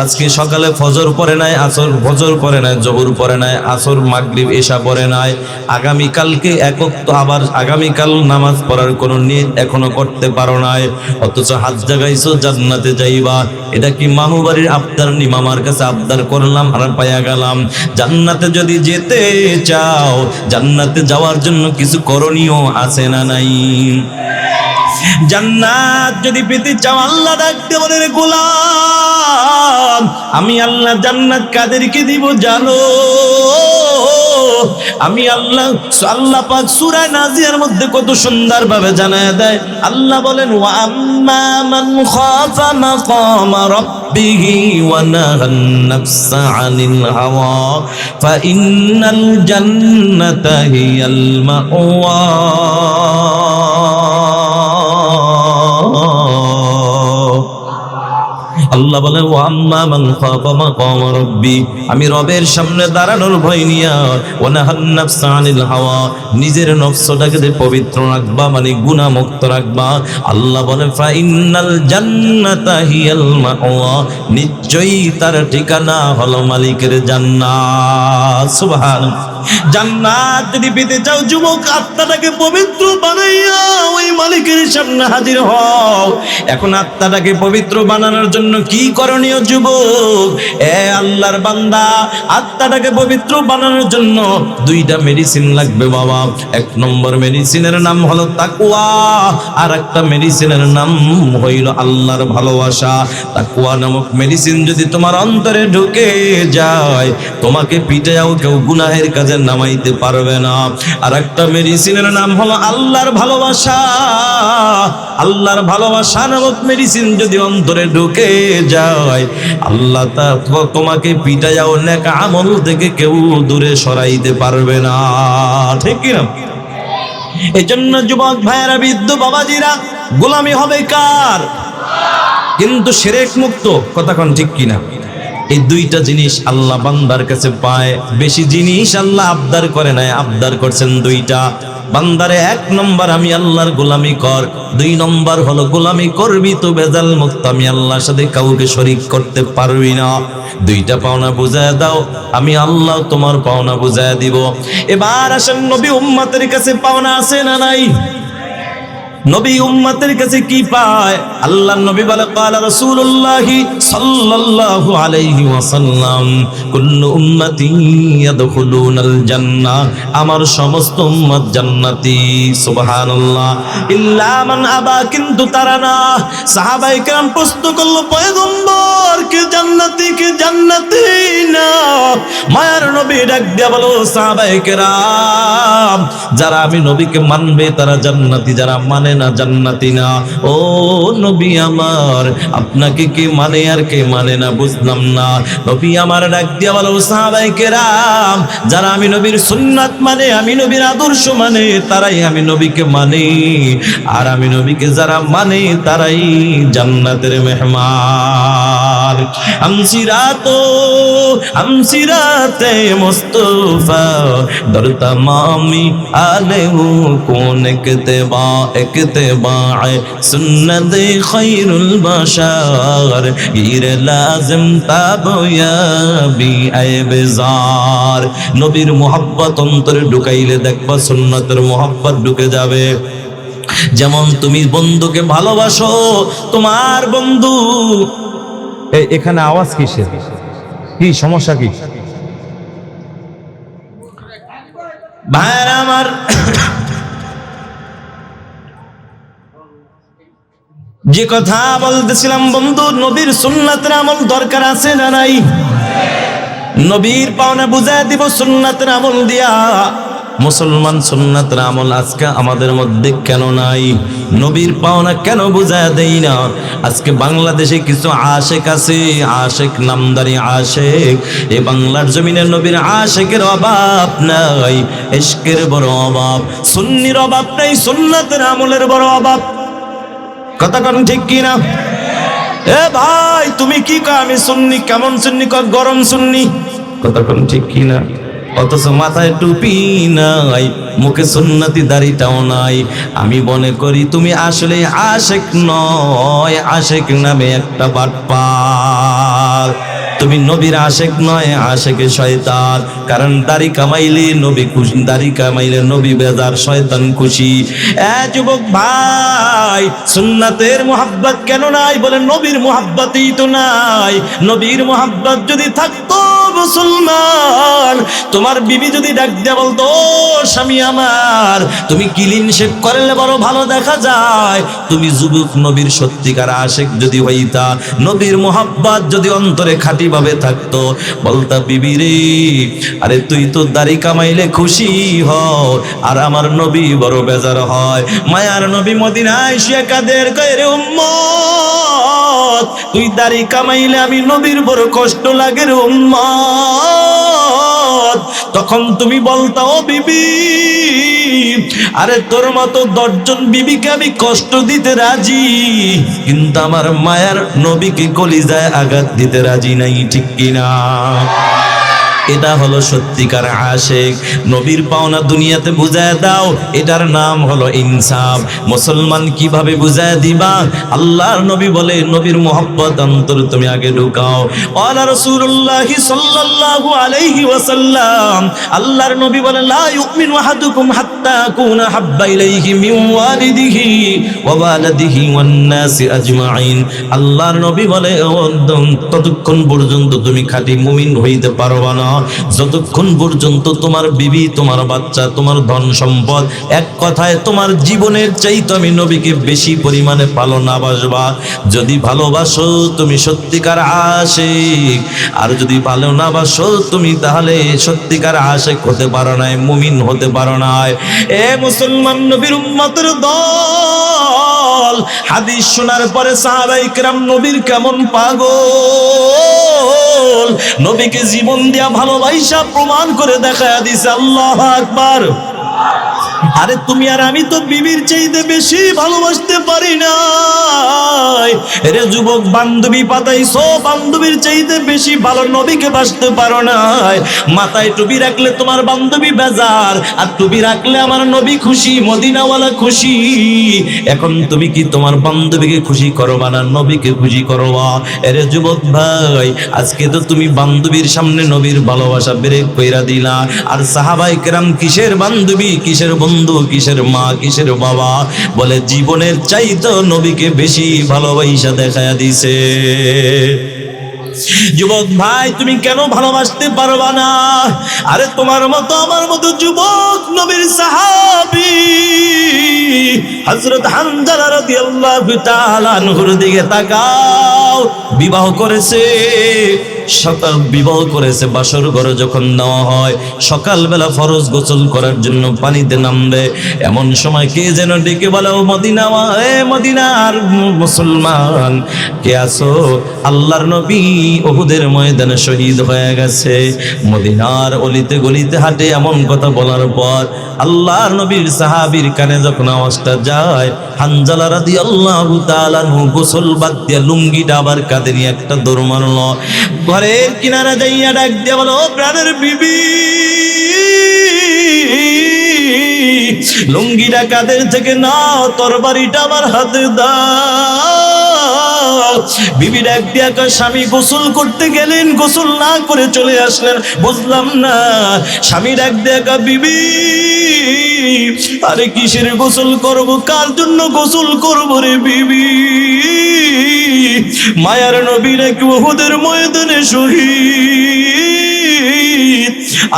[SPEAKER 1] আজকে সকালে ফজর পড়ে নাই, আসর ফজর পড়ে নাই, জোহর পড়ে নাই, আসর মাগরিব এশা পড়ে নাই, আগামীকালকে একক তো আবার আগামীকাল নামাজ পড়ার কোনো নিয়ত এখনো করতে পারো নাই, অথচ হাত জাগাইছো জান্নাতে যাইবা। এটা কি মামুবাড়ির আবদার নি? মামার কাছে আবদার করলাম আর পাইয়া গেলাম। জান্নাতে যদি যেতে চাও, জান্নাতে যাওয়ার জন্য কিছু করণীয় আছে না নাই? জান্নাত যদি পেতে চাও, আল্লাহ ডাকতে বলে রে গোলাম, আমি আল্লাহ জান্নাত কাদেরকে দিব জানো? আমি আল্লাহ পাক সূরা নাজিয়ার মধ্যে কত সুন্দর ভাবে জানায় দেয়। আল্লাহ বলেন ওয়া আম্মা মান খাফা মাকামা রাব্বিহি ওয়া নাহান নাফসা আনিল হাওয়া ফা ইন্নাল জান্নাতা হিয়াল মাওয়া। আল্লাহ বলে ওয়া আম্মা মান খাফা মাকাম রাব্বি, আমি রবের সামনে দাঁড়ানোর ভয় নিয়া ওয়া নাহান নাফসা আনিল হাওয়া, নিজের নফসটাকে যে পবিত্র রাখবা মানে গুনাহ মুক্ত রাখবা। আল্লাহ বলে ফা ইন্নাল জান্নাতা হিয়াল মাওয়া, নিশ্চয়ই তার ঠিকানা হলো মালিকের জান্নাত। সুবহানাল্লাহ। জান্নাত যদি পেতে চাও যুবক, আত্মাটাকে পবিত্র বানাইয়া ওই মালিকের সামনে হাজির হও। এখন আত্মাটাকে পবিত্র বানানোর জন্য কি করণীয় যুবক? এ আল্লাহর বান্দা, আত্মাটাকে পবিত্র বানানোর জন্য দুইটা মেডিসিন লাগবে বাবা। এক নম্বর মেডিসিনের নাম হলো তাকওয়া, আর একটা মেডিসিনের নাম হইল আল্লাহর ভালোবাসা। তাকওয়া নামক মেডিসিন যদি তোমার অন্তরে ঢুকে যায়, তোমাকে পিটাও কেউ গুনাহের কাজে নামাইতে পারবে না। আর একটা মেডিসিনের নাম হলো আল্লাহর ভালোবাসা। আল্লাহর ভালোবাসা নামক মেডিসিন যদি অন্তরে ঢুকে যায়, আল্লাহ তোমাকে পিটাও নেক আমল থেকে কেউ দূরে সরাইতে পারবে না। ঠিক কি না? এই জন্য যুবক ভাইয়েরা, বৃদ্ধ বাবাজিরা, গোলামি হবে কার? কিন্তু শিরক মুক্ত। কথা কোন ঠিক কিনা? এই দুইটা জিনিস আল্লাহ বান্দার কাছে পায়। বেশি জিনিস আল্লাহ আবদার করে নাই, আবদার করছেন দুইটা। বান্দারে এক নম্বর আমি আল্লাহর গোলামি কর, দুই নম্বর হলো গোলামি করবি তো বেজাল মুক্ত, আমি আল্লাহর সাথে কাউকে শরীক করতে পারবি না। দুইটা পাওনা বুঝায় দাও, আমি আল্লাহ তোমার পাওনা বুঝায় দিব। এবার আসেন নবী উম্মতের কাছে পাওনা আছে না নাই? নবী উম্মতের কাছে কি পায়? আল্লাহর নবী বলে ক্বালা রাসূলুল্লাহ সাল্লাল্লাহু আলাইহি ওয়াসাল্লাম কুল্লু উম্মতি ইয়াদখুলুনাল জান্নাহ, আমার সমস্ত উম্মত জান্নাতি। সুবহানাল্লাহ। ইল্লা মান আবা, কিন্তু তারা না। সাহাবায়ে কেরাম প্রশ্ন করলো, পয়গম্বর কে জান্নাতি, কে জান্নাতি না? মায়ার নবী ডাক দিয়া বলো, সাহাবায়ে কেরাম, যারা আমি নবীকে মানবে তারা জান্নাতি, যারা মানে না জান্নাতি না। ও নবী আমার, আপনাকে কে মানে আর কে মানে না বুঝলাম না। নবী আমার ডাক দিয়া বলো, সাহাবায়ে কেরাম, যারা আমি নবীর সুন্নাত মানে, আমি নবীর আদর্শ মানে, তারাই আমি নবীকে মানে। আর আমি নবীকে যারা মানে তারাই জান্নাতের মেহমান। আমসিরাতে মুস্তাফা দর তমামি আলেহু কোন ইকতেবা, ইকতেবায়ে সুন্নত খৈরুল বাশার গির লাজিম তাবয়াবি আইবজার। নবীর মুহাব্বত অন্তরে ঢুকাইলে দেখবা সুন্নতের মুহাব্বত ঢুকে যাবে। যেমন তুমি বন্ধুকে ভালোবাসো, তোমার বন্ধু
[SPEAKER 3] এখানে আওয়াজ কিসের? কি সমস্যা কি?
[SPEAKER 1] ভাইরা আমার, যে কথা বলতেছিলাম বন্ধু, নবীর সুন্নাতের আমল দরকার আছে না নাই? নবীর পাওনা বুঝায় দিব সুন্নাতের আমল দিয়া। মুসলমান সুন্নাতের আমল আজকে আমাদের মধ্যে কেন নাই? নবীর পাওনা কেন বুঝায় দেই না? আজকে বাংলাদেশে কিছু আশেক আছে, আশেক নামদারি আশেক। এই বাংলার জমিনে নবীর আশেকের অভাব নাই, ইশকের বড় অভাব। সুন্নির অভাব নাই, সুন্নাতের আমলের বড় অভাব। কথা কোন ঠিক কি না? এ ভাই, তুমি কি কও আমি সুন্নি? কেমন সুন্নি? গরম সুন্নি। কথা কোন ঠিক কি না? অথচ মাথায় টুপি নাই, মুখে সুন্নতি দাড়িটাও নাই। আমি মনে করি তুমি আসলে আশেক নয়, আশেক নামে একটা বাটপার। তুমি নবীর আশেক নয়, আশেকে শয়তান। কারণ দাড়ি কামাইলে নবী খুশি, দাড়ি কামাইলে নবী বেজার, শয়তান খুশি। এ যুবক ভাই, সুন্নাতের মুহাব্বত কেন নাই? বলে নবীর মুহাব্বতই তো নাই। নবীর মুহাব্বত যদি থাকতো মুসলমান, তোমার বিবি যদি ডাক দিয়া বলতো, ও স্বামী আমার, তুমি ক্লিন শেভ করলে বড় ভালো দেখা যায়, তুমি যুবক নবীর সত্যিকার আশেক যদি হইতা, নবীর মুহাব্বত যদি অন্তরে খাঁটি ভাবে থাকতো, বলতা বিবি রে, আরে তুই তো দাড়ি কামাইলে খুশি হ, আর আমার নবী বড় বেজার হয়। মায়ার নবী মদিনায় শুয়ে কাদের, কয় রে উম্মত, তুই দাড়ি কামাইলে আমি নবীর বড় কষ্ট লাগে রে উম্মত। উম্মত, তখন তুমি বলতা ও বিবি, আরে তোর মতো 10 জন বিবিকে আমি কষ্ট দিতে রাজি, কিন্তু আমার মায়ার নবীকে কলিজায় আঘাত দিতে রাজি নাই, ঠিক কিনা? এটা হলো সত্যিকার আশিক। নবীর পাওনা দুনিয়াতে বুঝায় দাও, এটার নাম হলো ইনসাফ। মুসলমান কিভাবে বুঝায় দিবা? আল্লাহর নবী বলে, নবীর মোহাব্বত অন্তর তুমি আগে ঢুকাও। ওয়ালা রাসূলুল্লাহি সাল্লাল্লাহু আলাইহি ওয়াসাল্লাম, আল্লাহর নবী বলে, লা ইউমিনু আহাদুকুম হাত্তা কুনা হাব্বা ইলাইহি মিন ওয়ালিদিহি ওয়া ওয়ালাদিহি ওয়ান নাসি আজমাইন। আল্লাহর নবী বলে, ততক্ষণ পর্যন্ত তুমি খাঁটি মুমিন হইতে পারবা না যতক্ষণ পর্যন্ত তোমার বিবি, তোমার বাচ্চা, তোমার ধন সম্পদ, এক কথায় তোমার জীবনের চাইতে আমি নবীকে বেশি পরিমাণে ভালো না বাসবা। যদি ভালোবাসো তুমি সত্যিকার আশিক, আর যদি ভালো না বাসো তুমি তাহলে সত্যিকার আশিক হতে পারো না, মুমিন হতে পারো না। এ মুসলমান নবীর উম্মতের দল, হাদিস শোনার পরে সাহাবায়ে কেরাম নবীর কেমন পাগল, নবীকে জীবন দিয়া ভালোবাসা প্রমাণ করে দেখায়া দিছে। আল্লাহু আকবার। আরে তুমি আর আমি তো বিবির চাইতে বেশি ভালোবাসতে পারি না। রে যুবক, বান্ধবী পাতাইছো, বান্ধবীর চাইতে বেশি ভালো নবীকে বাসতে পারো না। মাথায় টুপি রাখলে তোমার বান্ধবী বেজার, আর টুপি রাখলে আমার নবী খুশি, মদিনাওয়ালা খুশি। এখন তুমি কি তোমার বান্ধবীকে খুশি করবা না নবীকে খুশি করবা? এরে যুবক ভাই, আজকে তো তুমি বান্ধবীর সামনে নবীর ভালোবাসা ব্রেক কইরা দিলা। আর সাহাবায়ে কেরাম কিসের বান্ধবী, কিসের বন্ধু, কিসের মা, কিসের বাবা, বলে জীবনের চাইতে নবীকে বেশি ভালোবাসা দেখায়া দিছে। যুবক ভাই, তুমি কেন ভালোবাসতে পারবা না? আরে তোমার মতো আমার মতো যুবক নবীর সাহাবী হযরত হানজালা রাদিয়াল্লাহু তাআলা আনহুর দিকে তাকাও। বিবাহ করেছে, সকাল বিবাহ করেছে, বাসর ঘরে যখন নেওয়া হয় সকালবেলা ফরজ গোসল করার জন্য পানিতে নামবে, এমন সময় কে যেন ডেকে বলে, ও মদিনা, এ মদিনার মুসলমান কে আছো? আল্লাহর নবী উহুদের ময়দানে শহীদ হয়ে গেছে। মদিনার অলিতে গলিতে হাঁটে এমন কথা বলার পর আল্লাহর নবীর সাহাবীর কানে যখন আওয়াজটা যায়, হানজালা রাদিয়াল্লাহু তাআলা আনহু গোসল বাদ দিয়ে লুঙ্গিটা আবার কাঁধে নিয়ে একটা দৌড় মারলো। ঘরের কিনারা যাইয়া ডাক দিয়ে বলো, ও প্রাণের বিবি, লুঙ্গিটা কাঁধের থেকে নাও, তরবারিটা আমার হাতে দাও। বিবি ডাক দিয়া কয়, স্বামী গোসল করতে গেলেন, গোসল না করে চলে আসলেন, বুঝলাম না। স্বামী ডাক দিয়া কয়, বিবি, আরে কিসের গোসল করব, কার জন্য গোসল করব রে বিবি? মায়ার নবী নাকি উহুদের ময়দানে শহীদ।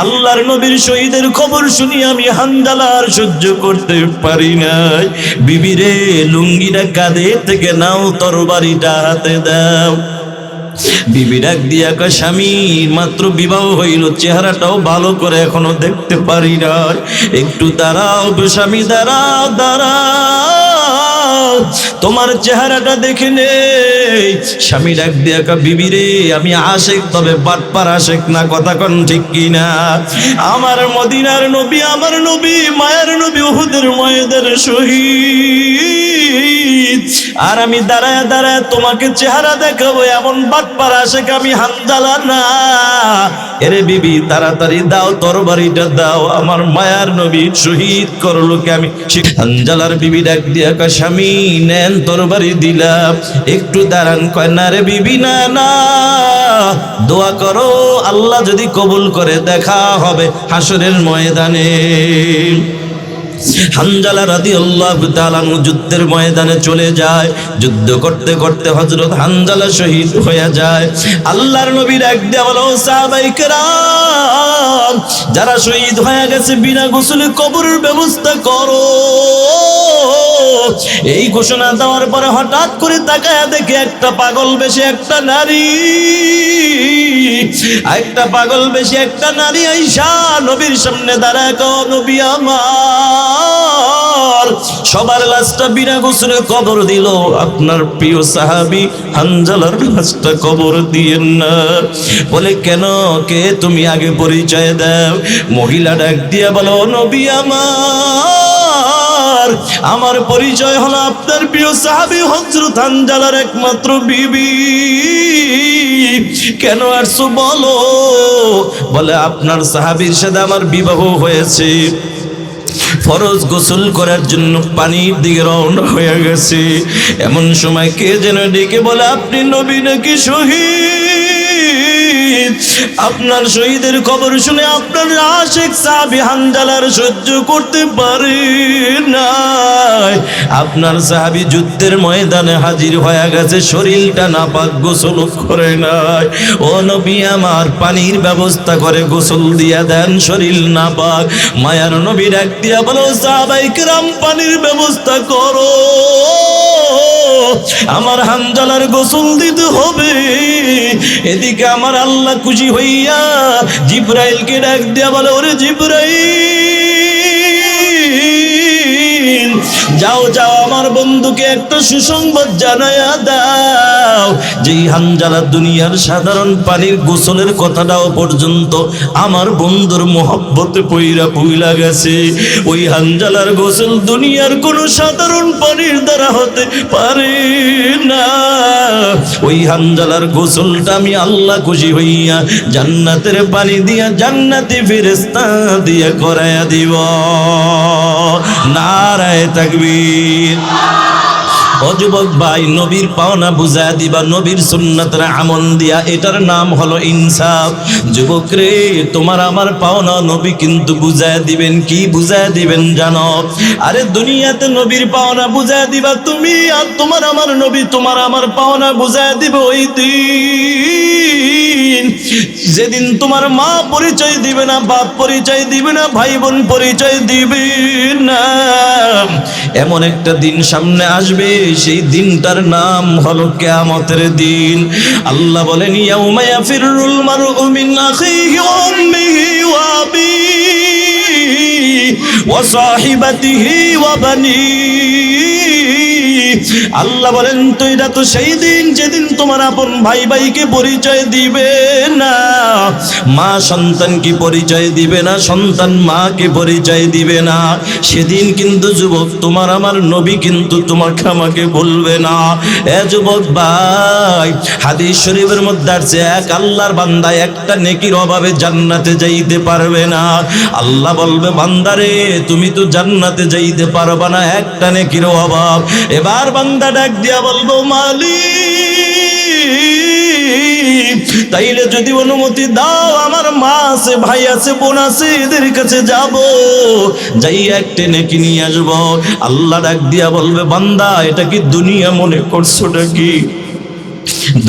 [SPEAKER 1] আল্লাহর নবীর শহীদের খবর শুনি আমি হানজালা আর সহ্য করতে পারি নাই। বিবি রে, লুঙ্গিটা কাঁধে থেকে নাও, তরবারিটা হাতে দাও। বিবি ডাক দিয়া কয়, স্বামী মাত্র বিবাহ হইল, চেহারাটাও ভালো করে এখনো দেখতে পারি না, একটু দাঁড়াও স্বামী, দাঁড়াও দাঁড়াও, তোমার চেহারাটা দেখে নেই। স্বামী ডাক দিয়া কয়, বিবি রে, আমি আশেক, তবে বাটপার আশেক না, কথা কোন ঠিক কিনা? আমার মদিনার নবী, আমার নবী, মায়ের নবী উহুদের ময়দানে শহীদ, আর আমি দাঁড়ায় দাঁড়ায় তোমাকে চেহারা দেখাবো এমন বাটপার আশেক আমি হানজালা না। এরে বিবি, তাড়াতাড়ি দাও, তরবারিটা দাও, আমার মায়ার নবী শহীদ করলো কে আমি? হানজালার বিবি ডাক দিয়া কয়, স্বামী নেন, তরবারি দিলাম, একটু দাঁড়ান। কয়, না রে বিবি, না না, দোয়া করো, আল্লাহ যদি কবুল করে দেখা হবে হাসরের ময়দানে। হানজালা রাদিয়াল্লাহু তাআলা যুদ্ধের ময়দানে চলে যায়। যুদ্ধ করতে করতে হযরত হানজালা শহীদ হয়ে যায়। আল্লাহর নবী ডাক দেয়া বলো, সাহাবায়ে কেরাম যারা শহীদ হয়ে গেছে বিনা গোসলে কবরের ব্যবস্থা করো। এই ঘোষণা দেওয়ার পরে হঠাৎ করে তাকায় দেখে একটা পাগল বেশে একটা নারী, একটা পাগল বেশে একটা নারী আইসা নবীর সামনে দাঁড়ায়, নবী আমার, পর সবার লাশটা বিনা গোসলে কবর দিল, আপনার প্রিয় সাহাবী হানজালার লাশটা কবর দিয়েন না। বলে কেন, কে তুমি আগে পরিচয় দাও। মহিলা ডাক দিয়া বলো, নবী আমার পরিচয় হলো আপনার প্রিয় সাহাবী হযরত হানজালার একমাত্র বিবি। কেন আসছো বলো। বলে আপনার সাহাবীর সাথে আমার বিবাহ হয়েছে, ফরজ গোসল করার জন্য পানির দিকে রওনা হয়ে গেছে। এমন সময় কে যেন ডেকে বলে, আপনি নবী নাকি শহীদ? আপনার শহীদের খবর শুনে আপনার আশিক সাহাবী হানজালার সহ্য করতে পারে না। আপনার সাহাবী যুদ্ধের ময়দানে হাজির হয়ে গেছে, শরীরটা নাপাক, গোসল করে নাই। ও নবী আমার, পানির ব্যবস্থা করে গোসল দিয়া দেন, শরীর নাপাক। মায়ার নবী ডাক দিয়া বলো, সাহাবায়ে কেরাম পানির ব্যবস্থা করো, আমার হানজালার গোসল দিতে হবে। এদিকে আমার আল্লাহ খুশি হইয়া জিবরাইলকে ডাক দিয়া বলে, ওরে জিবরাইল, যাও যাও আমার বন্ধুকে একটা সুসংবাদ জানায়া দাও, যেই হানজালা দুনিয়ার সাধারণ পানির গোসলের কথাটাও পর্যন্ত আমার বন্ধুর মোহব্বতে পইলা গেছে। ওই হানজালার গোসল দুনিয়ার কোন সাধারণ পানির দ্বারা হতে পারে না। ওই হানজালার গোসলটা আমি আল্লাহ খুশি হইয়া জান্নাতের পানি দিয়া, জান্নাতি ফেরেশতা দিয়া করায়া দিব। নারায়ে তাকবীর। ও যুবক ভাই, নবীর পাওনা বুঝা দিবা, নবীর সুন্নাতের আমল দিয়া, এটার নাম হলো ইনসাফ। যুবক রে, তোমার আমার পাওনা নবী কিন্তু বুঝা দিবেন। কি বুঝা দিবেন জানো? আরে দুনিয়াতে নবীর পাওনা বুঝা দিবা তুমি, আর তোমার আমার নবী তোমার আমার পাওনা বুঝা দিবে ওই দিন যেদিন তোমার মা পরিচয় দিবে না, বাপ পরিচয় দিবে না, ভাই বোন পরিচয় দিবে না। এমন একটা দিন সামনে আসবে, সেই দিনটার নাম হলো কিয়ামতের দিন। আল্লাহ বলেন, ইয়াউমা ইয়াফিরুল মারউ মিন আখিহি ওয়া উম্মিহি ওয়া আবিহি ওয়া সাহিবাতিহি ওয়া বানিহি। আল্লাহ বলেন, তো এটা তো সেই দিন যেদিন তোমার আপন ভাই ভাইকে পরিচয় দিবে না, মা সন্তানকে পরিচয় দিবে না, সন্তান মাকে পরিচয় দিবে না। সেদিন কিন্তু যুবক, তোমার আমার নবী কিন্তু তোমাকে আমাকে বলবে না। এ যুবক ভাই, হাদিস শরীফের মধ্যে আছে, এক আল্লাহর বান্দা একটা নেকির অভাবে জান্নাতে যাইতে পারবে না। আল্লাহ বলবে, বান্দারে তুমি তো জান্নাতে যাইতে পারবা না, একটা নেকির অভাব। এবার বান্দা ডাক দিয়া বলবো, মালিক, তাইলে যদি অনুমতি দাও, আমার মা আছে, ভাই আছে, বোন আছে, এদের কাছে যাব, যাই একটা নেকি নিয়ে আসবো। আল্লাহ ডাক দিয়া বলবে, বান্দা এটা কি দুনিয়া মনে করছো নাকি?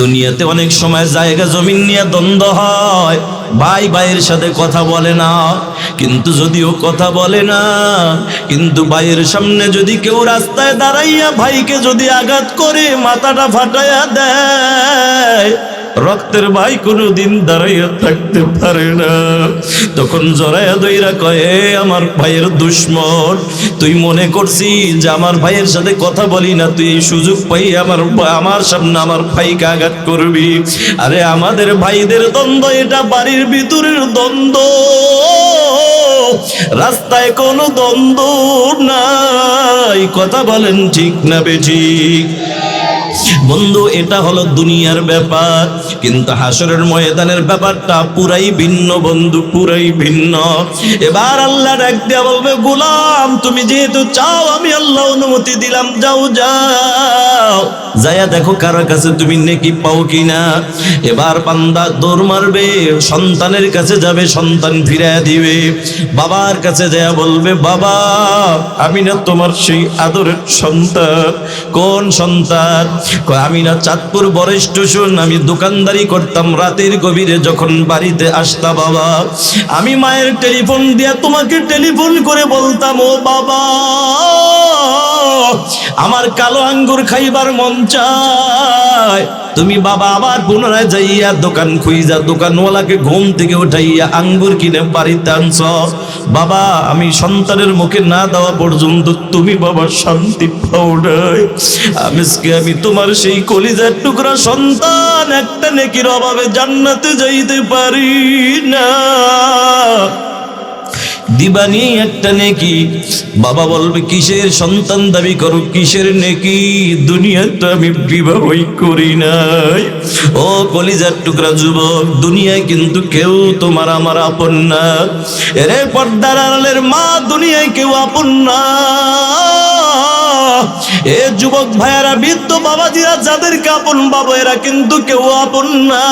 [SPEAKER 1] দুনিয়াতে অনেক সময় জায়গা জমিন নিয়ে দ্বন্দ্ব হয়, ভাই ভাইয়ের সাথে কথা বলে না। কিন্তু যদিও কথা বলে না, কিন্তু ভাইয়ের সামনে যদি কেউ রাস্তায় দাঁড়াইয়া ভাইকে যদি আঘাত করে, মাথাটা ফাটাইয়া দেয়, রক্তের ভাই কোনোদিন দাঁড়াইয়া থাকতে পারে না। তখন জড়াইয়া দইরা কয়ে, আমার ভাইয়ের দুশ্মন, তুই মনে করছিস যে আমার ভাইয়ের সাথে কথা বলি না, তুই এই সুযোগ পাই আমার সামনে আমার ভাইকে আঘাত করবি। আরে আমাদের ভাইদের দ্বন্দ্ব এটা বাড়ির ভিতরের দ্বন্দ্ব, রাস্তায় কোনো দ্বন্দ্ব নাই। কথা বলেন ঠিক না বেঠিক? বন্ধু, এটা হলো দুনিয়ার ব্যাপার, কিন্তু হাসরের ময়দানের ব্যাপারটা পুরাই ভিন্ন বন্ধু, পুরাই ভিন্ন। এবার আল্লাহ ডাক দিয়া বলবে, গোলাম তুমি যেহেতু চাও, আমি আল্লাহ অনুমতি দিলাম, যাও যাও, যায়া দেখো কারো কাছে তুমি নেকি পাও কিনা। এবার বান্দা দৌড় মারবে, সন্তানের কাছে যাবে, সন্তান ফিরাইয়া দিবে। বাবার কাছে যায়া বলবে, বাবা আমি না তোমার সেই আদরের সন্তান। কোন সন্তান? আমি না চাঁদপুর বড় স্টেশন, আমি দোকানদারি করতাম, রাতের গভীরে যখন বাড়িতে আসতাম বাবা, আমি মায়ের টেলিফোন দিয়া তোমাকে টেলিফোন করে বলতাম, ও বাবা আমার কালো আঙ্গুর খাইবার মন চায়। তুমি বাবা আবার পুনরায় যাইয়া দোকান খুইজা দোকানওয়ালাকে ঘুম থেকে উঠাইয়া আঙ্গুর কিনে বাড়িতে আনছ। বাবা আমি সন্তানের মুখে না দেওয়া পর্যন্ত তুমি বাবা শান্তি পাও নাই। আজকে আমি তোমার সেই কলিজার টুকরা সন্তান একটা নেকির অভাবে জান্নাতে যাইতে পারি না। দিবানি একটা নেকি। বাবা বলবে কিসের সন্তান দাবি করো, কিসের নেকি? দুনিয়াতে আমি বিবাহই করি নাই। ও কলিজার টুকরা যুবক, দুনিয়ায় কিন্তু কেউ তোমার আমার আপন না। এরে পর্দার আড়ালের মা, দুনিয়ায় কেউ আপন না। এ যুবক ভাইয়ারা, বৃদ্ধ বাবাজিরা যাদেরকে আপন বাবা, এরা কিন্তু কেউ আপন না।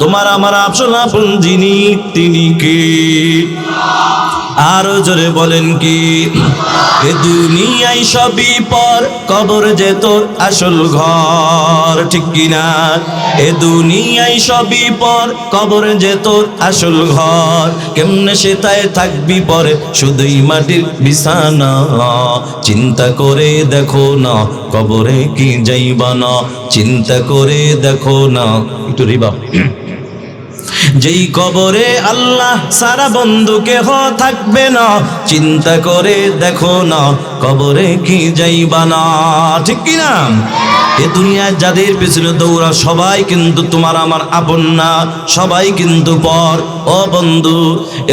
[SPEAKER 1] তোমার আমার আসল আপন যিনি, তিনি কি? আরো জোরে বলেন কি? এ দুনিয়ায় সবই পর, কবর যে তোর আসল ঘর, ঠিক কিনা? এ দুনিয়ায় সবই পর, কবর যে তোর আসল ঘর। কেমনে সেটায় থাকবি পরে, শুধুই মাটির বিছানা। চিন্তা করে দেখো না, কবরে কি যাইবা না। চিন্তা করে দেখো না, একটু রিবা। যেই কবরে আল্লাহ সারা বন্ধু কেহ থাকবে না। চিন্তা করে দেখো না, কবরে কি যাইবা না, ঠিক কিনা? এ দুনিয়ায় যাদের পেছনে দৌড়া সবাই কিন্তু তোমার আমার আপন না, সবাই কিন্তু পর। ও বন্ধু,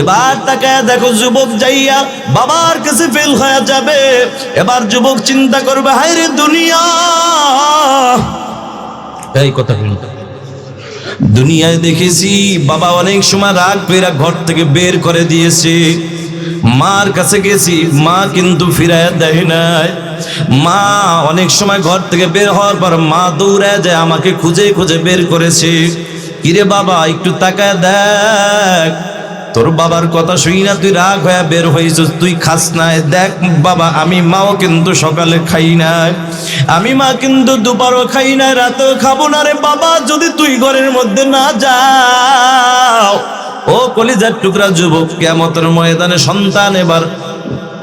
[SPEAKER 1] এবার তাকায় দেখো, যুবক যাইয়া বাবার কাছে ফেল হয়ে যাবে। এবার যুবক চিন্তা করবে, হায় রে দুনিয়া। এই কথা শুনতে দুনিয়ায় দেখেছি বাবা অনেক সময় রাগ পেরা ঘর থেকে বের করে দিয়েছে। মার কাছে গেছি, মা কিন্তু ফিরায় দেয় নাই। মা অনেক সময় ঘর থেকে বের হওয়ার পর মা দৌড়ায় যায়, আমাকে খুঁজে খুঁজে বের করেছে। কিরে বাবা একটু তাকায় দেখ, তোর বাবার কথা শুই না তুই রাগ হয়ে বের হয়েছিস, তুই খাস নাই। দেখ বাবা, আমি মাও কিন্তু সকালে খাই নাই, আমি মা কিন্তু দুপুরও খাই নাই, রাতেও খাবো না রে বাবা, যদি তুই ঘরের মধ্যে না যাও। ও কলিজার টুকরা যুবক, কিয়ামতের ময়দানে সন্তান এবার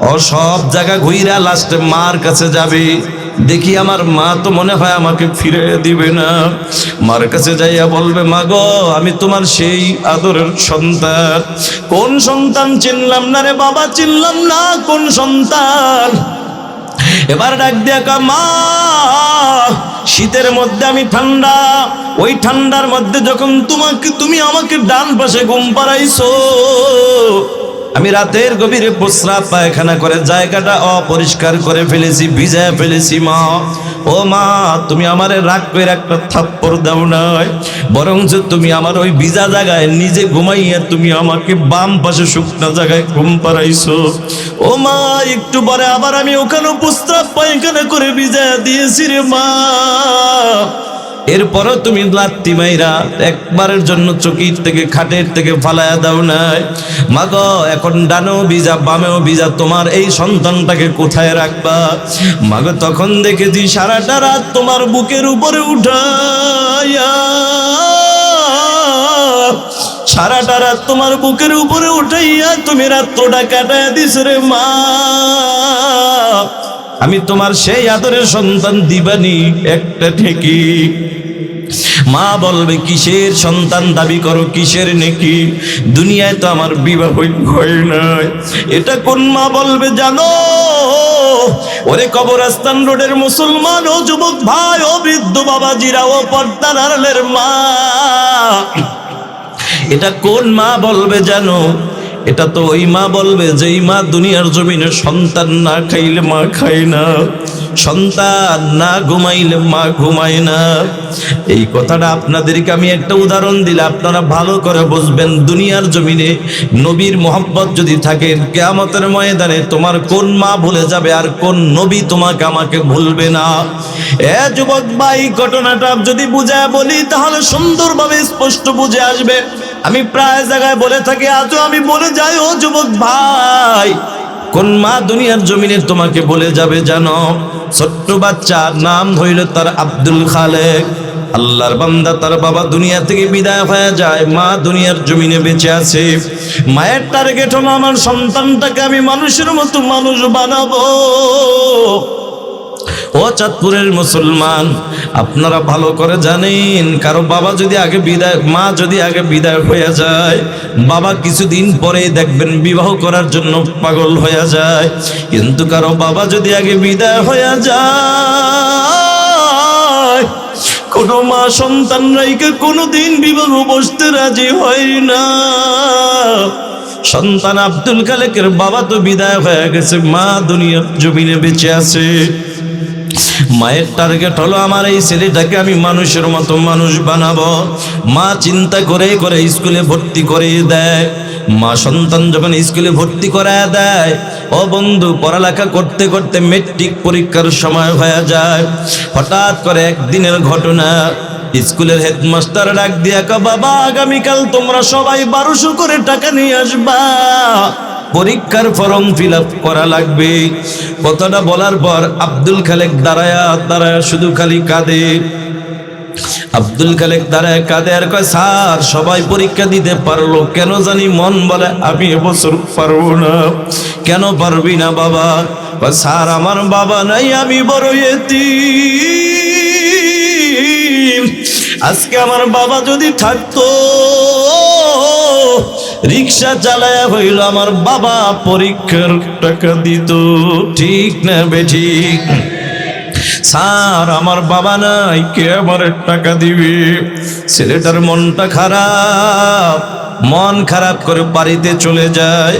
[SPEAKER 1] ও সব জায়গা ঘুইরা লাস্টে মার কাছে যাবে। দেখি আমার মা তো মনে হয় আমাকে ফিরে দিবে না। মার কাছে যাইয়া বলবে, মা গো আমি তোমার সেই আদরের সন্তান। কোন সন্তান? চিনলাম না রে বাবা, চিনলাম না কোন সন্তান। এবার ডাক দিয়া কা, মা শীতের মধ্যে আমি ঠান্ডা, ওই ঠান্ডার মধ্যে যখন তুমি আমাকে ডান পাশে ঘুম পাড়াইছো, আমি রাতের গভীরে প্রস্রাব পায়খানা করে জায়গাটা অপরিষ্কার করে ফেলেছি, ভিজায় ফেলেছি। মা ও মা, তুমি আমারে রাগ করে একটা থাপ্পড় দাও নাই, বরং যে তুমি আমার ওই ভিজা জায়গায় নিজে ঘুমাইয়া তুমি আমাকে বাম পাশে শুকনা জায়গায় ঘুম পাড়াইছো। ও মা, একটু পরে আবার আমি ওখানে প্রস্রাব পায়খানা করে ভিজায় দিয়েছি রে মা। এরপরও তুমি লাত্তি মাইরা একবারের জন্য চকির থেকে খাটের থেকে ফালায়া দাও নাই। মা গো, এখন ডানেও ভিজা বামেও ভিজা, তোমার এই সন্তানটাকে কোথায় রাখবা? মা গো, তখন দেখেছি সারাটা রাত তোমার বুকের উপরে উঠাইয়া, সারাটা রাত তোমার বুকের উপরে উঠাইয়া তুমি রাত্রটা কাটায় দিছ রে মা। আমি তোমার সেই আদরের সন্তান দিবানি একটা ঠেকি। মা বলবে, কিসের সন্তান দাবি করো, কিসের নেকি? দুনিয়ায় তো আমার বিবাহ হয় নাই। এটা কোন মা বলবে জানো? ওরে কবরস্থান রোডের মুসলমান, ও যুবক ভাই, ও বৃদ্ধ বাবাজিরা, ও পর্দার আড়ালের মা, এটা কোন মা বলবে জানো? এটা তো ওই মা বলবে যেই মা দুনিয়ার জমিনে সন্তান না খাইলে মা খায় না, সন্তান না ঘুমাইলে মা ঘুমায় না। এই কথাটা আপনাদেরকে আমি একটা উদাহরণ দিলে আপনারা ভালো করে বুঝবেন। দুনিয়ার জমিনে নবীর মোহাব্বত যদি থাকে, কিয়ামতের ময়দানে তোমার কোন মা ভুলে যাবে আর কোন নবী তোমাকে আমাকে ভুলবে না? এ যুবক ভাই, ঘটনাটা যদি বুঝায় বলি তাহলে সুন্দরভাবে স্পষ্ট বুঝে আসবে। আমি প্রায় জায়গায় বলে থাকি, আজও আমি বলে যাই, ও যুবক ভাই, কোন মা দুনিয়ার জমিনে তোমাকে বলে যাবে জানো? ছোট্ট বাচ্চা, নাম হইল তার আব্দুল খালেক। আল্লাহর বান্দা, তার বাবা দুনিয়া থেকে বিদায় হয়ে যায়, মা দুনিয়ার জমিনে বেঁচে আছে। মায়ের টার্গেট হলো আমার সন্তানটাকে আমি মানুষের মতো মানুষ বানাবো। ও চাঁদপুরের মুসলমান, আপনারা ভালো করে জানেন, কারো বাবা যদি আগে বিদায়, মা যদি আগে বিদায় হয়ে যায়, বাবা কিছুদিন পরে দেখবেন বিবাহ করার জন্য পাগল হয়ে যায়। কিন্তু কারো বাবা যদি আগে বিদায় হয়ে যায়, কোনো মা সন্তান রাইকে কোনোদিন বিবাহ বসতে রাজি হয় না। সন্তান আব্দুল খালেকের বাবা তো বিদায় হয়ে গেছে, মা দুনিয়ার জমিনে বেঁচে আছে। মায়ের টার্গেট হলো আমার এই ছেলেটাকে আমি মানুষের মতো মানুষ বানাবো। মা চিন্তা করে করে স্কুলে ভর্তি করে দেয়। মা সন্তান যখন স্কুলে ভর্তি করায় দেয়, ও বন্ধু, পড়ালেখা করতে করতে মেট্রিক পরীক্ষার সময় হয়ে যায়। হঠাৎ করে একদিনের ঘটনা, স্কুলের হেডমাস্টার ডাক দিয়া কয়, বাবা আগামীকাল তোমরা সবাই 1200 করে টাকা নিয়ে আসবা, পরীক্ষার ফর্ম ফিল আপ করা লাগবে। কথাটা বলার পর আব্দুল খালেক দাঁড়ায়া শুধু খালি কাঁদে। আব্দুল খালেক দাঁড়ায় কাঁদে আর কয়, স্যার সবাই পরীক্ষা দিতে পারলো, কেন জানি মন বলে আমি এবছর পারবো না। কেন পারবি না বাবা? কয়, স্যার আমার বাবা নাই, আমি বড় এতিম। আজকে আমার বাবা যদি থাকতো, রিক্সা চালায়া হইল আমার বাবা পরীক্ষার টাকা দিত। ঠিক না বেঠিক? স্যার আমার বাবা নাই, কে আমার টাকা দিবে? ছেলেটার মনটা খারাপ, মন খারাপ করে বাড়িতে চলে যায়।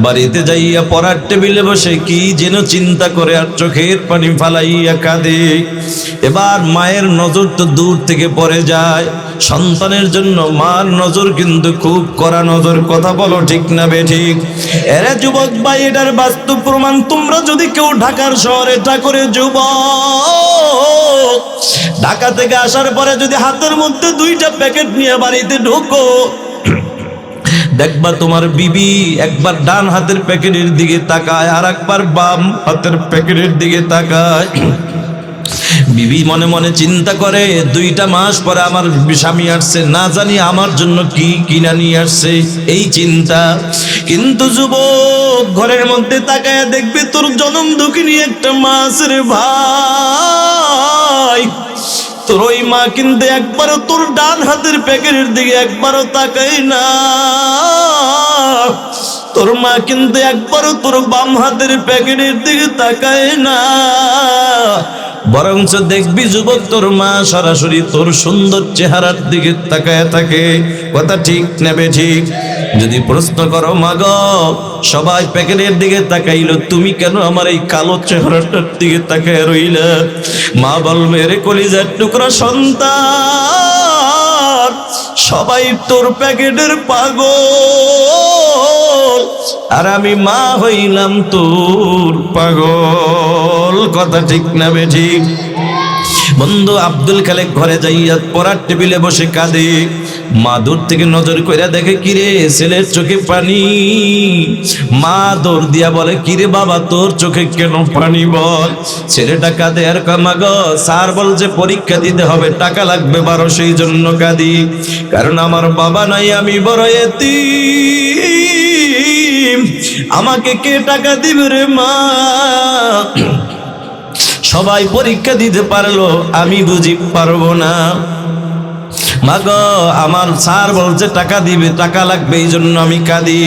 [SPEAKER 1] বাড়িতে যাইয়া পড়ার টেবিলে বসে কি যেন চিন্তা করে আর চোখের পানি ফালাইয়া কাঁদে। এবার মায়ের নজর তো দূর থেকে পড়ে যায়। সন্তানের জন্য মার নজর কিন্তু খুব কড়া নজর। কথা বলো ঠিক না বেঠিক? এরা যুবক ভাই, এটার বাস্তব প্রমাণ। তোমরা যদি কেউ ঢাকার শহরে করে যুবক, ঢাকা থেকে আসার পরে যদি হাতের মধ্যে 2টা প্যাকেট নিয়ে বাড়িতে ঢোকো, দেখবা তোমার বিবি একবার ডান হাতের প্যাকেটের দিকে তাকায়, আর একবার বাম হাতের প্যাকেটের দিকে তাকায়। বিবি মনে মনে চিন্তা করে, 2টা মাস পরে আমার স্বামী আসছে, না জানি আমার জন্য কি কিনা নিয়ে আসছে, এই চিন্তা। কিন্তু যুবক ঘরের মধ্যে তাকায় দেখবে তোর জনম দুঃখিনী একটা মাছ রে ভাই। তোর ওই মা কিন্তু একবারও তোর ডান হাতের প্যাকেটের দিকে একবারও তাকায় না। তোর মা কিন্তু একবারও তোর বাম হাতের প্যাকেটের দিকে তাকায় না। বরঞ্চ দেখবি যুবক, তোর মা সরাসরি তোর সুন্দর চেহারার দিকে তাকায় থাকে। কথা ঠিক নেবে ঠিক? যদি প্রশ্ন করো, মা গো সবাই প্যাকেটের দিকে তাকাইলো, তুমি কেন আমার এই কালো চেহারাটার দিকে তাকায় রইলা? মা বলবে, রে কলিজার টুকরা সন্তান, সবাই তোর প্যাকেটের পাগল, আর আমি মা হইলাম তোর পাগল। কথা ঠিক না বেঠিক? বন্ধু, আব্দুল খালেক ঘরে যাইয়া পড়ার টেবিলে বসে কাঁদে। মা দূর থেকে নজর কইরা দেখে, কিরে ছেলের চোখে পানি। মা দৌড় দিয়া বলে, কিরে বাবা তোর চোখে কেন পানি বল? ছেলেটা কাঁদে আর কয়, মা গো স্যার বলছে পরীক্ষা দিতে হবে, টাকা লাগবে 1200, সেই জন্য কাঁদি। কারণ আমার বাবা নাই, আমি বড় এতিম, আমাকে কে টাকা দিবে রে মা? সবাই পরীক্ষা দিতে পারলো, আমি বুঝি পারবো না। মা গো আমার স্যার বলছে টাকা দিবে, টাকা লাগবে, এই জন্য আমি কাঁদি।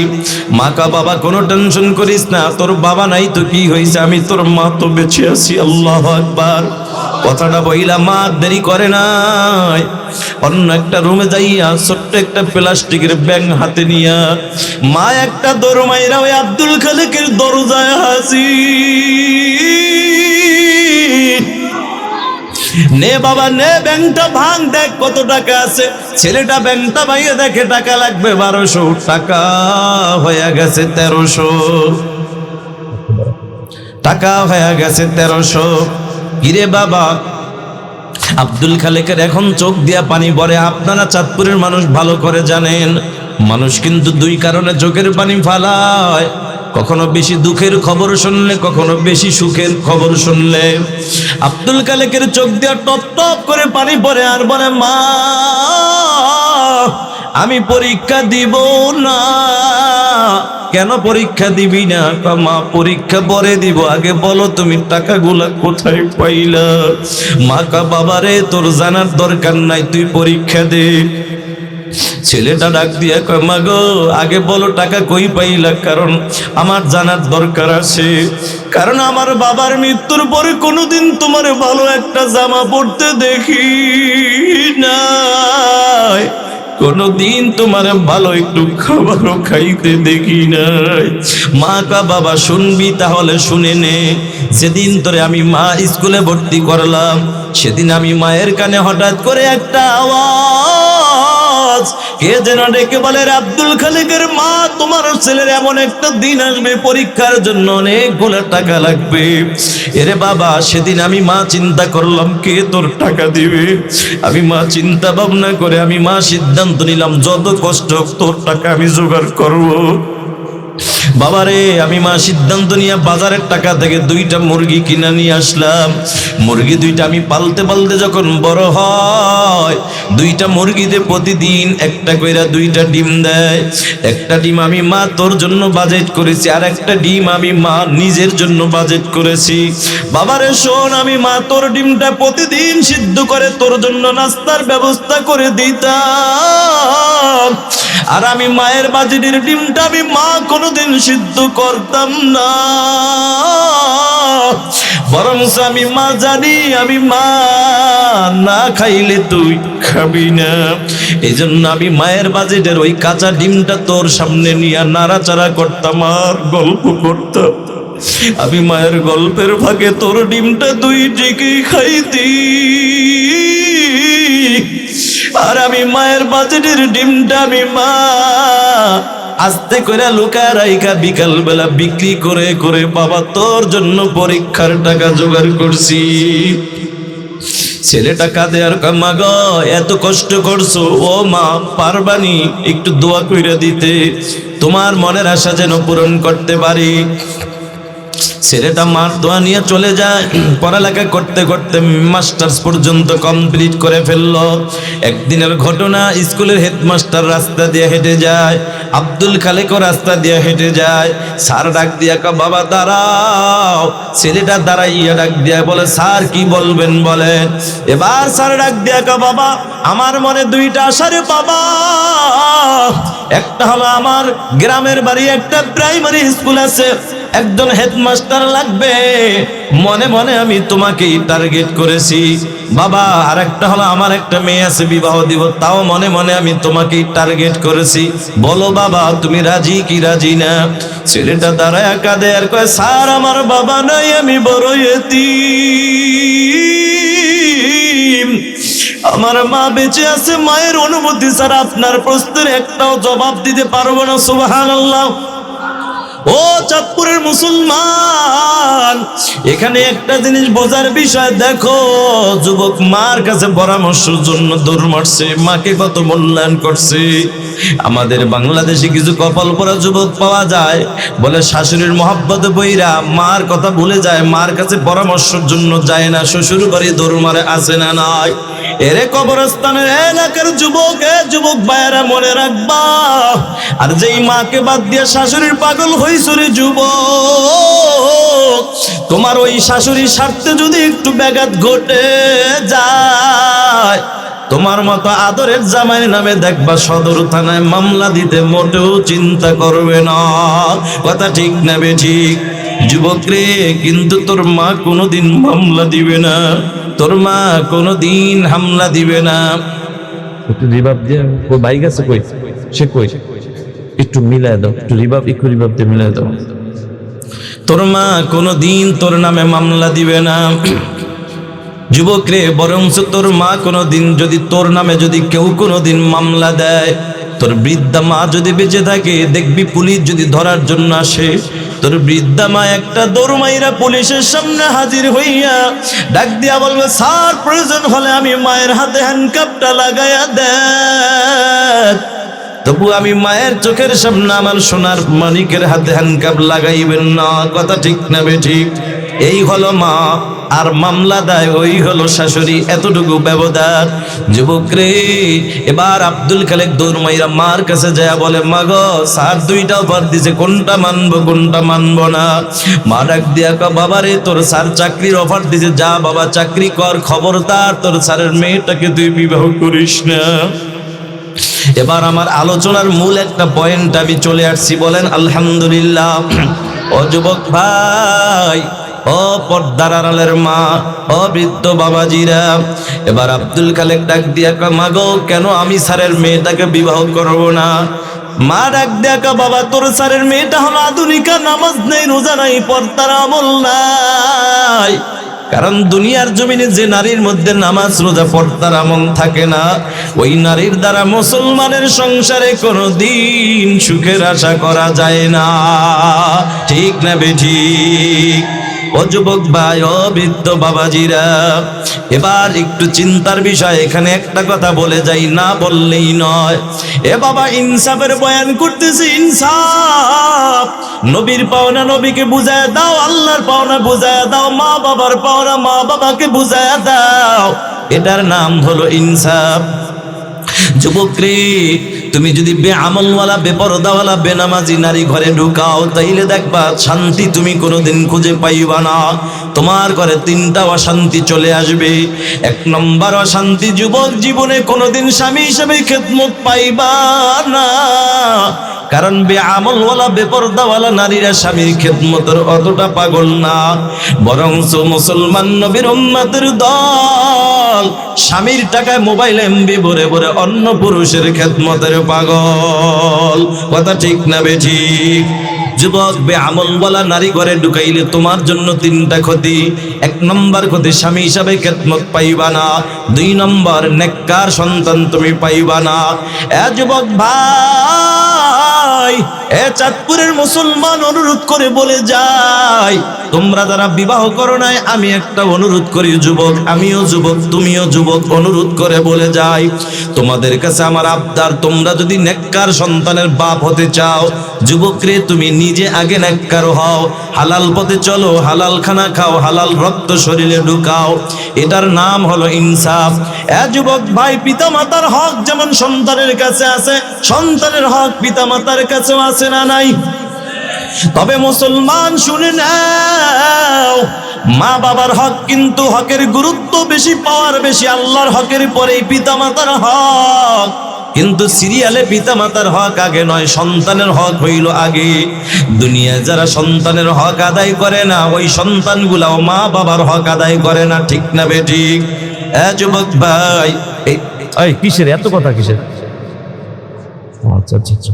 [SPEAKER 1] মা কা, বাবা কোনো টেনশন করিস না, তোর বাবা নাই তো কি হয়েছে, আমি তোর মা তো বেঁচে আছি। আল্লাহু আকবার। কথাটা বইলা মা দেরি করে নাই, অন্য একটা রুমে যাইয়া ছোট্ট একটা প্লাস্টিকের ব্যাগ হাতে নিয়া মা একটা দৌড় মাইরা ওই আব্দুল খালেকের দরজায় হাজির। নে বাবা নে, ব্যাংকটা ভাঙ, দেখ কত টাকা আছে। ছেলেটা ব্যাংকটা ভাঙিয়ে দেখে টাকা লাগবে 1200, টাকা হয়ে গেছে 1300, টাকা হয়ে গেছে 1300। কিরে বাবা, আব্দুল খালেকের এখন চোখ দিয়া পানি পড়ে। আপনারা চাঁদপুরের মানুষ ভালো করে জানেন, মানুষ কিন্তু 2 কারণে চোখের পানি ফালায়। কখনো বেশি দুঃখের খবর শুনলে, কখনো বেশি সুখের খবর শুনলে। আব্দুল খালেকের চোখ দিয়া টপ টপ করে পানি পড়ে আর বলে, মা আমি পরীক্ষা দিব না, কেন পরীক্ষা দিবি না? কয়, মা পরীক্ষা পরে দিব, আগে বলো তুমি টাকাগুলা কোথায় পাইলা? মা কয়, বাবা রে তোর জানার দরকার নাই, তুই পরীক্ষা দে। ছেলেটা ডাক দিয়া কয়, মা গো আগে বলো টাকা কই পাইলা, কারণ আমার জানার দরকার আছে। কারণ আমার বাবার মৃত্যুর পরে কোনোদিন তোমার ভালো একটা জামা পরতে দেখি নাই, কোনদিন তোমার ভালো একটু খাবারও খাইতে দেখি নাই। মা কা বাবা শুনবি তাহলে শুনে নে। যেদিন তোরে আমি মা স্কুলে ভর্তি করলাম, সেদিন আমি মায়ের কানে হঠাৎ করে একটা আওয়াজ, কে যেন ডেকে বলে, আব্দুল খালেকের মা, তোমার ছেলের এমন একটা দিন আসবে পরীক্ষার জন্য অনেকগুলো টাকা লাগবে। এরে বাবা, সেদিন আমি মা চিন্তা করলাম কে তোর টাকা দিবে। আমি মা চিন্তা ভাবনা করে আমি মা সিদ্ধান্ত নিলাম যত কষ্ট হোক তোর টাকা আমি জোগাড় করবো। বাবারে, আমি মা সিদ্ধান্ত নিয়ে বাজারের টাকা থেকে 2টা মুরগি কিনে নিয়ে আসলাম। মুরগি 2টা আমি পালতে পালতে যখন বড় হয়, 2টা মুরগিতে প্রতিদিন একটা কইরা 2টা ডিম দেয়। একটা ডিম আমি মা তোর জন্য বাজেট করেছি, আর একটা ডিম আমি মা নিজের জন্য বাজেট করেছি। বাবারে শোন, আমি মা তোর ডিমটা প্রতিদিন সিদ্ধ করে তোর জন্য নাস্তার ব্যবস্থা করে দিতাম, আর আমি মায়ের বাজেটের ডিমটা আমি মা কোনোদিন সিদ্ধ করতাম না। বরং আমি মা জানি আমি মা না খাইলে তুই খাবি না, এই জন্য আমি মায়ের বাজেটের ওই কাঁচা ডিমটা তোর সামনে নিয়ে নাড়াচাড়া করতাম আর গল্প করতাম। আমি মায়ের গল্পের ভাগে তোর ডিমটা 2 টিকি খাইতি, আর আমি মায়ের বাজেটের ডিমটা আমি মা আস্তে করে লুকায় রাইখা বিকাল বেলা বিক্রি করে করে বাবা তোর জন্য পরীক্ষার টাকা জোগাড় করছি। ছেলেটা কাঁদে আর কয়, মা গো এত কষ্ট করছো, ও মা পারবানি একটু দোয়া কইরা দিতে, তোমার মনের আশা যেন পূরণ করতে পারি। ছেলেটা মার দোয়া নিয়ে চলে যায়। পড়ালেখা করতে করতে মাস্টার্স পর্যন্ত কমপ্লিট করে ফেললো। একদিনের ঘটনা, স্কুলের হেডমাস্টার রাস্তা দিয়ে হেঁটে যায়, আব্দুল খালেকও রাস্তা দিয়ে হেঁটে যায়। স্যার ডাক দিয়া কয়, বাবা দাঁড়াও। ছেলেটা দাঁড়াইয়া ডাক দিয়া বলে, স্যার কি বলবেন বলেন। এবার স্যার ডাক দিয়া কয়, বাবা আমার মনে 2টা আশা রে বাবা। একটা হলো আমার গ্রামের বাড়ি একটা প্রাইমারি স্কুল আছে, একজন হেডমাস্টার লাগবে, মনে মনে আমি তোমাকেই টার্গেট করেছি বাবা। আর একটা হলো আমার একটা মেয়ে আছে, বিবাহ দিব, তাও মনে মনে আমি তোমাকেই টার্গেট করেছি, বলো বাবা তুমি রাজি কি রাজি না। ছেলেটা দাঁড়ায় কাঁদে আর কয়, স্যার আমার বাবা নাই, আমি বড় এতিম, আমার মা বেঁচে আছে, মায়ের অনুমতি ছাড়া আপনার প্রশ্নের একটাও জবাব দিতে পারবো না। সুবহানাল্লাহ। ও চাঁদপুরের মুসলমান, এখানে একটা জিনিস বোঝার বিষয়, দেখো যুবক মার কাছে পরামর্শের জন্য দৌড় মারছে, মাকে কত মূল্যায়ন করছে। আমাদের বাংলাদেশে কিছু কপাল পরা যুবক পাওয়া যায়, বলে শাশুড়ির মহব্বত বইরা মার কথা ভুলে যায়, মার কাছে পরামর্শের জন্য যায় না, শ্বশুর বাড়ি দৌড় মারে, আসে না নাই। এরে কবরস্থানের এলাকার যুবক, যুবক ভাইয়েরা মনে রাখবা, আর যেই মাকে বাদ দিয়ে শাশুড়ির পাগল হইছো রে যুবক, তোমার ওই শাশুড়ির স্বার্থে যদি একটু ব্যাঘাত ঘটে যায়, তোমার মতো আদরের জামাই নামে দেখবা সদর থানায় মামলা দিতে মোটেও চিন্তা করবে না। কথা ঠিক না বে ঠিক? যুবক রে, কিন্তু তোর মা কোনোদিন মামলা দিবে না, তোর মা কোনোদিন হামলা দিবে না।
[SPEAKER 3] একটু রিভাব দিয়ে, ওই বাইক আছে কই, সে কই, একটু মিলাই দাও, একটু রিভাব দিয়ে মিলাই দাও।
[SPEAKER 1] তোর মা কোনোদিন তোর নামে মামলা দিবে না যুবক রে, বরঞ্চ তোর মা কোনোদিন যদি তোর নামে যদি কেউ কোনোদিন মামলা দেয়, তোর বৃদ্ধা মা যদি বেঁচে থাকে, দেখবি পুলিশ যদি ধরার জন্য আসে, তোর বৃদ্ধা মা একটা দৌড় মাইরা পুলিশের সামনে হাজির হইয়া ডাক দিয়া বলবে, স্যার প্রয়োজন হলে আমি মায়ের হাতে হ্যান্ডকাপটা লাগাইয়া দেন। তবু আমি মায়ের চোখের সামনে আমার সোনার মানিকের হাতে হ্যান্ডকাপ লাগাইবেন না। কথা ঠিক না বে ঠিক? এই হলো মা। আর মামলা দেয় ওই হলো শাশুড়ি, এতটুকু ব্যবধান। যুবক রে, এবার আব্দুল খালেক দৌড় মাইরা মার কাছে যায় বলে, মা গো স্যার দুইটা অফার দিছে, কোনটা মানবো কোনটা মানবো না। মা ডাক দিয়া কয়, বাবা রে তোর স্যার চাকরির অফার দিছে, যা বাবা চাকরি কর, খবরদার তোর স্যারের মেয়েটাকে তুই বিবাহ করিস না। এবার আমার আলোচনার মূল একটা পয়েন্ট আমি চলে আসছি, বলেন আলহামদুলিল্লাহ। ও যুবক ভাই, ও পর্দার আড়ালের মা, ও বৃদ্ধ বাবাজিরা, এবার আব্দুল খালেক ডাক দিয়া কয়, মা গো কেন আমি স্যারের মেয়েটাকে বিবাহ করব না? মা ডাক দিয়া কয়, বাবা তোর স্যারের মেয়েটা হলো আধুনিকা, নামাজ নেই, রোজা নাই, পর্দার আমল নাই। কারণ দুনিয়ার জমিনে যে নারীর মধ্যে নামাজ রোজা পর্দার আমল থাকে না, ওই নারীর দ্বারা মুসলমানের সংসারে কোনোদিন সুখের আশা করা যায় না। ঠিক না বেঠিক? ও যুবক ভাই, ও বৃদ্ধ বাবাজিরা, এবার একটু চিন্তার বিষয়, এখানে একটা কথা বলে যাই, না বললেই নয়। এ বাবা, ইনসাফের বয়ান করতেছে, ইনসাফ। নবীর পাওনা নবীকে বুঝায় দাও, আল্লাহর পাওনা বুঝায় দাও, মা বাবার পাওনা মা বাবাকে বুঝায় দাও, এটার নাম হলো ইনসাফ। যুবক রে, তুমি যদি বেআমলওয়ালা, বেপরদাওয়ালা, বেনামাজি নারী ঘরে ঢুকাও, তাইলে দেখবা শান্তি তুমি কোনোদিন খুঁজে পাইবা না। তোমার ঘরে তিনটা অশান্তি চলে আসবে। এক নম্বর অশান্তি, যুবক জীবনে কোনোদিন স্বামী হিসেবে খেদমত পাইবা না। কারণ বেআমলওয়ালা, বেপরদাওয়ালা নারীরা স্বামীর খেদমতের অতটা পাগল না, বরঞ্চ মুসলমান নবীর উম্মতের দল স্বামীর টাকায় মোবাইল এমবি ভরে ভরে অন্য পুরুষের খেদমতের পাগল। কথা ঠিক না বেঠিক? যুবক, বেআমলওয়ালা নারী ঘরে ঢুকাইলে তোমার জন্য তিনটা ক্ষতি। এক নম্বর ক্ষতি, স্বামী হিসাবে খেদমত পাইবা না। দুই নম্বর, নেককার সন্তান তুমি পাইবা না। এ যুবক ভাই, এ চাঁদপুরের মুসলমান, অনুরোধ করে বলে যাই, তোমরা যারা বিবাহ করো নাই, আমি একটা অনুরোধ করি, যুবক আমিও যুবক তুমিও যুবক, অনুরোধ করে বলে যাই, তোমাদের কাছে আমার আবদার, তোমরা যদি নেককার সন্তানের বাপ হতে চাও, যুবক রে তুমি নিজে আগে নেককার হও, হালাল পথে চলো, হালাল খানা খাও, হালাল রক্ত শরীরে ঢুকাও, এটার নাম হলো ইনসাফ। এ যুবক ভাই, পিতা মাতার হক যেমন সন্তানের কাছে আছে, সন্তানের হক পিতা মাতার কাছেও আছে না নাই? তবে মুসলমান শুনে নাও, মা বাবার হক কিন্তু হকের গুরুত্ব বেশি, পাওয়ার বেশি আল্লাহর হকের পরেই পিতা মাতার হক। কিন্তু সিরিয়ালে পিতা মাতার হক আগে নয়, সন্তানের হক হইল আগে। দুনিয়ায় যারা সন্তানের হক আদায় করে না, ওই সন্তানগুলাও মা বাবার হক আদায় করে না। ঠিক না বেঠিক? যুবক ভাই,
[SPEAKER 3] এই কিসের এত কথা কিসের? আচ্ছা আচ্ছা আচ্ছা,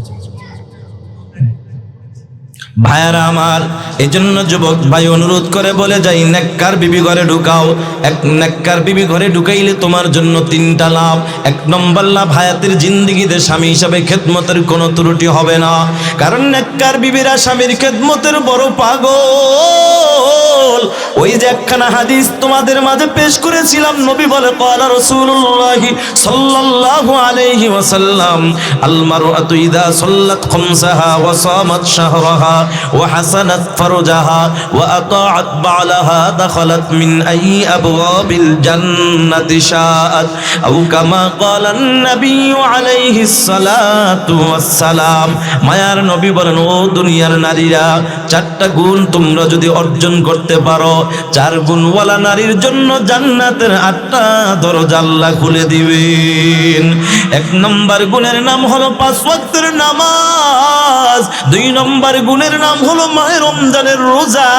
[SPEAKER 1] ভাইয়ারা আমার, এই জন্য যুবক ভাই অনুরোধ করে বলে যাই, নেককার বিবি ঘরে ঢুকাও। এক নেককার বিবি ঘরে ঢুকাইলে তোমার জন্য তিনটা লাভ। এক নম্বর লাভ, হায়াতের জিন্দেগিতে স্বামী হিসাবে খেদমতের কোনো ত্রুটি হবে না। কারণ নেককার বিবিরা স্বামীর খেদমতের বড় পাগল। ওই যে একখানা হাদিস তোমাদের মাঝে পেশ করেছিলাম, নবী বলে, ক্বালা রাসূলুল্লাহ সাল্লাল্লাহু আলাইহি ওয়াসাল্লাম, আল মারআতু ইযা সাল্লাত খামসাহা ওয়া সামাত শাহরাহা وحسنت فرجها وأطاعت بعلها دخلت من أي أبواب الجنة شاءت أو كما قال النبي عليه الصلاة والسلام। মায়ার নবী বলেন, ও দুনিয়ার নারীরা, চারটা গুণ তোমরা যদি অর্জন করতে পারো, চার গুণওয়ালা নারীর জন্য জান্নাতের 8টা দরজা আল্লাহ খুলে দিবেন। এক নম্বর গুণের নাম হলো 5 ওয়াক্তের নামাজ। 2 নম্বর গুণের নাম হলো মাহে রমজানের রোজা।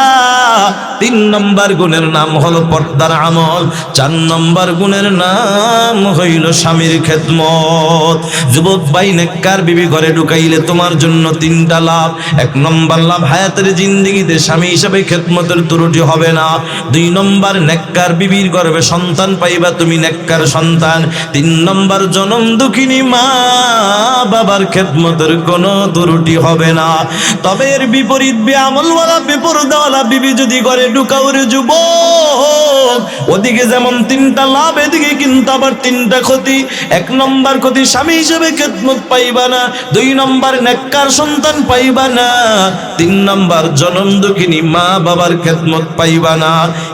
[SPEAKER 1] 3 নম্বর গুণের নাম হলো পর্দার আমল। 4 নম্বর গুণের নাম হইল স্বামীর খেদমত। যুবক ভাই, নেককার বিবি ঘরে ঢুকাইলে তোমার জন্য 3টা লাভ। 1 নম্বর লাভ, হায়াতের জিন্দেগিতে স্বামী হিসাবে খেদমতের ত্রুটি হবে না। 2 নম্বর, নেককার বিবির গর্ভে সন্তান পাইবা তুমি, নেককার সন্তান। 3 নম্বর, জনম দুঃখিনী মা বাবার খেদমতের কোনো ত্রুটি হবে না। তবে এর বিপরীত বেআমলওয়ালা বেপরদাওয়ালা বিবি যদি ঘরে ঢুকাও রে যুবক, ওদিকে যেমন 3টা লাভ, এদিকে কিন্তু আবার 3টা ক্ষতি। 1 নম্বর ক্ষতি, স্বামী হিসেবে খেদমত পাইবা না। 2 নম্বর, নেককার সন্তান পাইবা না। 3 নম্বর, জনম দুঃখিনী মা বাবার খেদমত পাইবা না।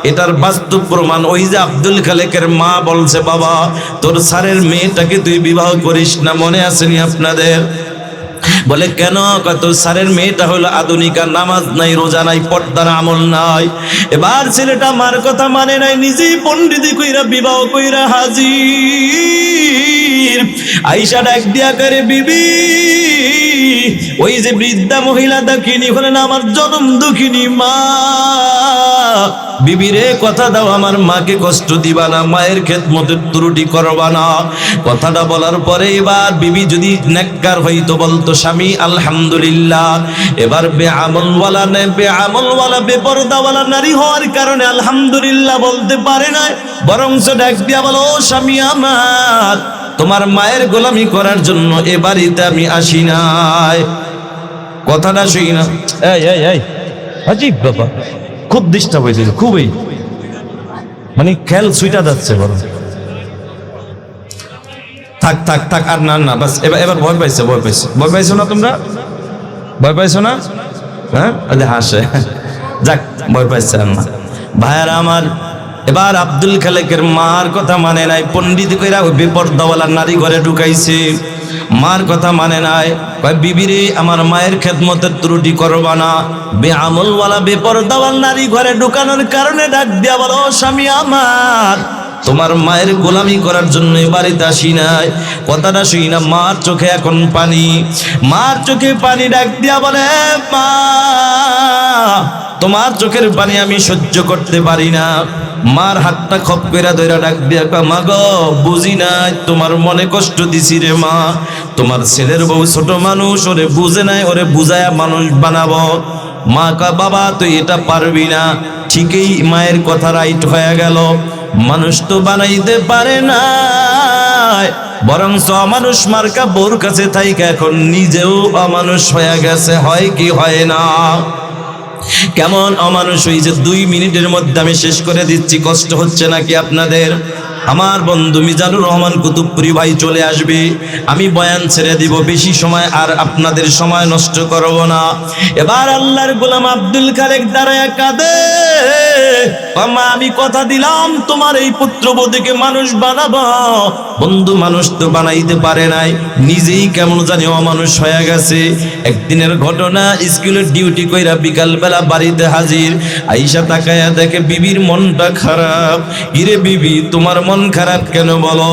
[SPEAKER 1] এটার বাস্তব প্রমাণ ওই যে আব্দুল খালেকের মা বলছে, বাবা তোর স্যারের মেয়েটাকে তুই বিবাহ করিস না, মনে আসেনি আপনাদের? বলে কেন? কত স্যারের মেয়েটা হলো আধুনিকা, নামাজ নাই, রোজা নাই, পর্দার আমল নাই। এবার ছেলেটা মার কথা মানে নাই, নিজেই পণ্ডিতি কইরা বিবাহ কইরা হাজির। আইসা ডাক দিয়া করে, বিবি, ওই যে বৃদ্ধা মহিলা দুঃখিনী হলেন আমার জনম দুঃখিনী মা। বিবিরে কথা দাও, আমার মাকে কষ্ট দিবা না, মায়ের খেদমতের ত্রুটি করবা না। কথাটা বলার পরে এবার বিবি যদি নেককার হইতো বলতো, স্বামী আলহামদুলিল্লাহ। এবার বেআমলওয়ালা বেপরদাওয়ালা নারী হওয়ার কারণে আলহামদুলিল্লাহ বলতে পারে না, বরঞ্চ ডাক দিয়া বলো, স্বামী আমার তোমার মায়ের গোলামি করার জন্য এ বাড়িতে আমি আসি নাই। কথাটা শুই না?
[SPEAKER 3] এই এই এই আজীব বাবা, খুব ডিস্টার্ব হয়েছে, খুবই, মানে খেল সুইটা যাচ্ছে বড়।
[SPEAKER 1] থাক থাক থাক, আর না না, বাস এবার ভয় পাইছে, ভয় পাইছে, ভয় পাইছো না তোমরা? ভয় পাইছো না? হ্যাঁ, হাসে, যাক, ভয় পাইছে আর না। ভাইয়ারা আমার, এবার আব্দুল খালেকের মার কথা মানে নাই, পণ্ডিত কইরা ওই বেপরদাওয়ালা নারী ঘরে ঢুকাইছে। মার কথা মানে নাই, কয় বিবিরে আমার মায়ের খেদমতের ত্রুটি করবা না। বেআমলওয়ালা বেপরদাওয়ালা নারী ঘরে ঢুকানোর কারণে ডাক দিয়া বলো, স্বামী আমার তোমার মায়ের গোলামি করার জন্য এ বাড়িতে আসি নাই। কথাটা শুই না, মার চোখে এখন পানি, মার চোখে পানি। ডাক দিয়া বলে, মা তোমার চোখের পানি আমি সহ্য করতে পারি না। মার হাতটা খপ কইরা ধইরা ডাক দিয়া কয়, মা গো, বুঝি নাই তোমার মনে কষ্ট দিছি রে মা। তোমার ছেলের বউ ছোট মানুষ, ওরে বুঝে নাই, ওরে বুঝায়া মানুষ বানাবো। মা কয়, বাবা তুই এটা পারবি না। ঠিকই মায়ের কথা রাইট হয়ে গেল, মানুষ তো বানাইতে পারে না, বরঞ্চ অমানুষ মার্কা বোর কাছে থাইকা এখন নিজেও অমানুষ হয়ে গেছে। হয় কি হয় না? কেমন অমানুষ হয়েছে? 2 মিনিটের মধ্যে আমি শেষ করে দিচ্ছি, কষ্ট হচ্ছে নাকি আপনাদের? আমার বন্ধু মিজানুর রহমান কুতুবপুরি ভাই চলে আসবে, আমি বয়ান ছেড়ে দিব, বেশি সময় আর আপনাদের সময় নষ্ট করব না। এবার আল্লাহর গোলাম আব্দুল খালেক দাঁড়ায় কাঁদে, মা আমি কথা দিলাম তোমার এই পুত্রবধূকে মানুষ বানাবো। বন্ধু মানুষ তো বানাইতে পারে নাই, নিজেই কেমন জানি অমানুষ হয়ে গেছে। একদিনের ঘটনা, স্কুলের ডিউটি কইরা বিকাল বেলা বাড়িতে হাজির। আইসা তাকায়া দেখে বিবির মনটা খারাপ। ইরে বিবি, তোমার মন খারাপ কেন বলো?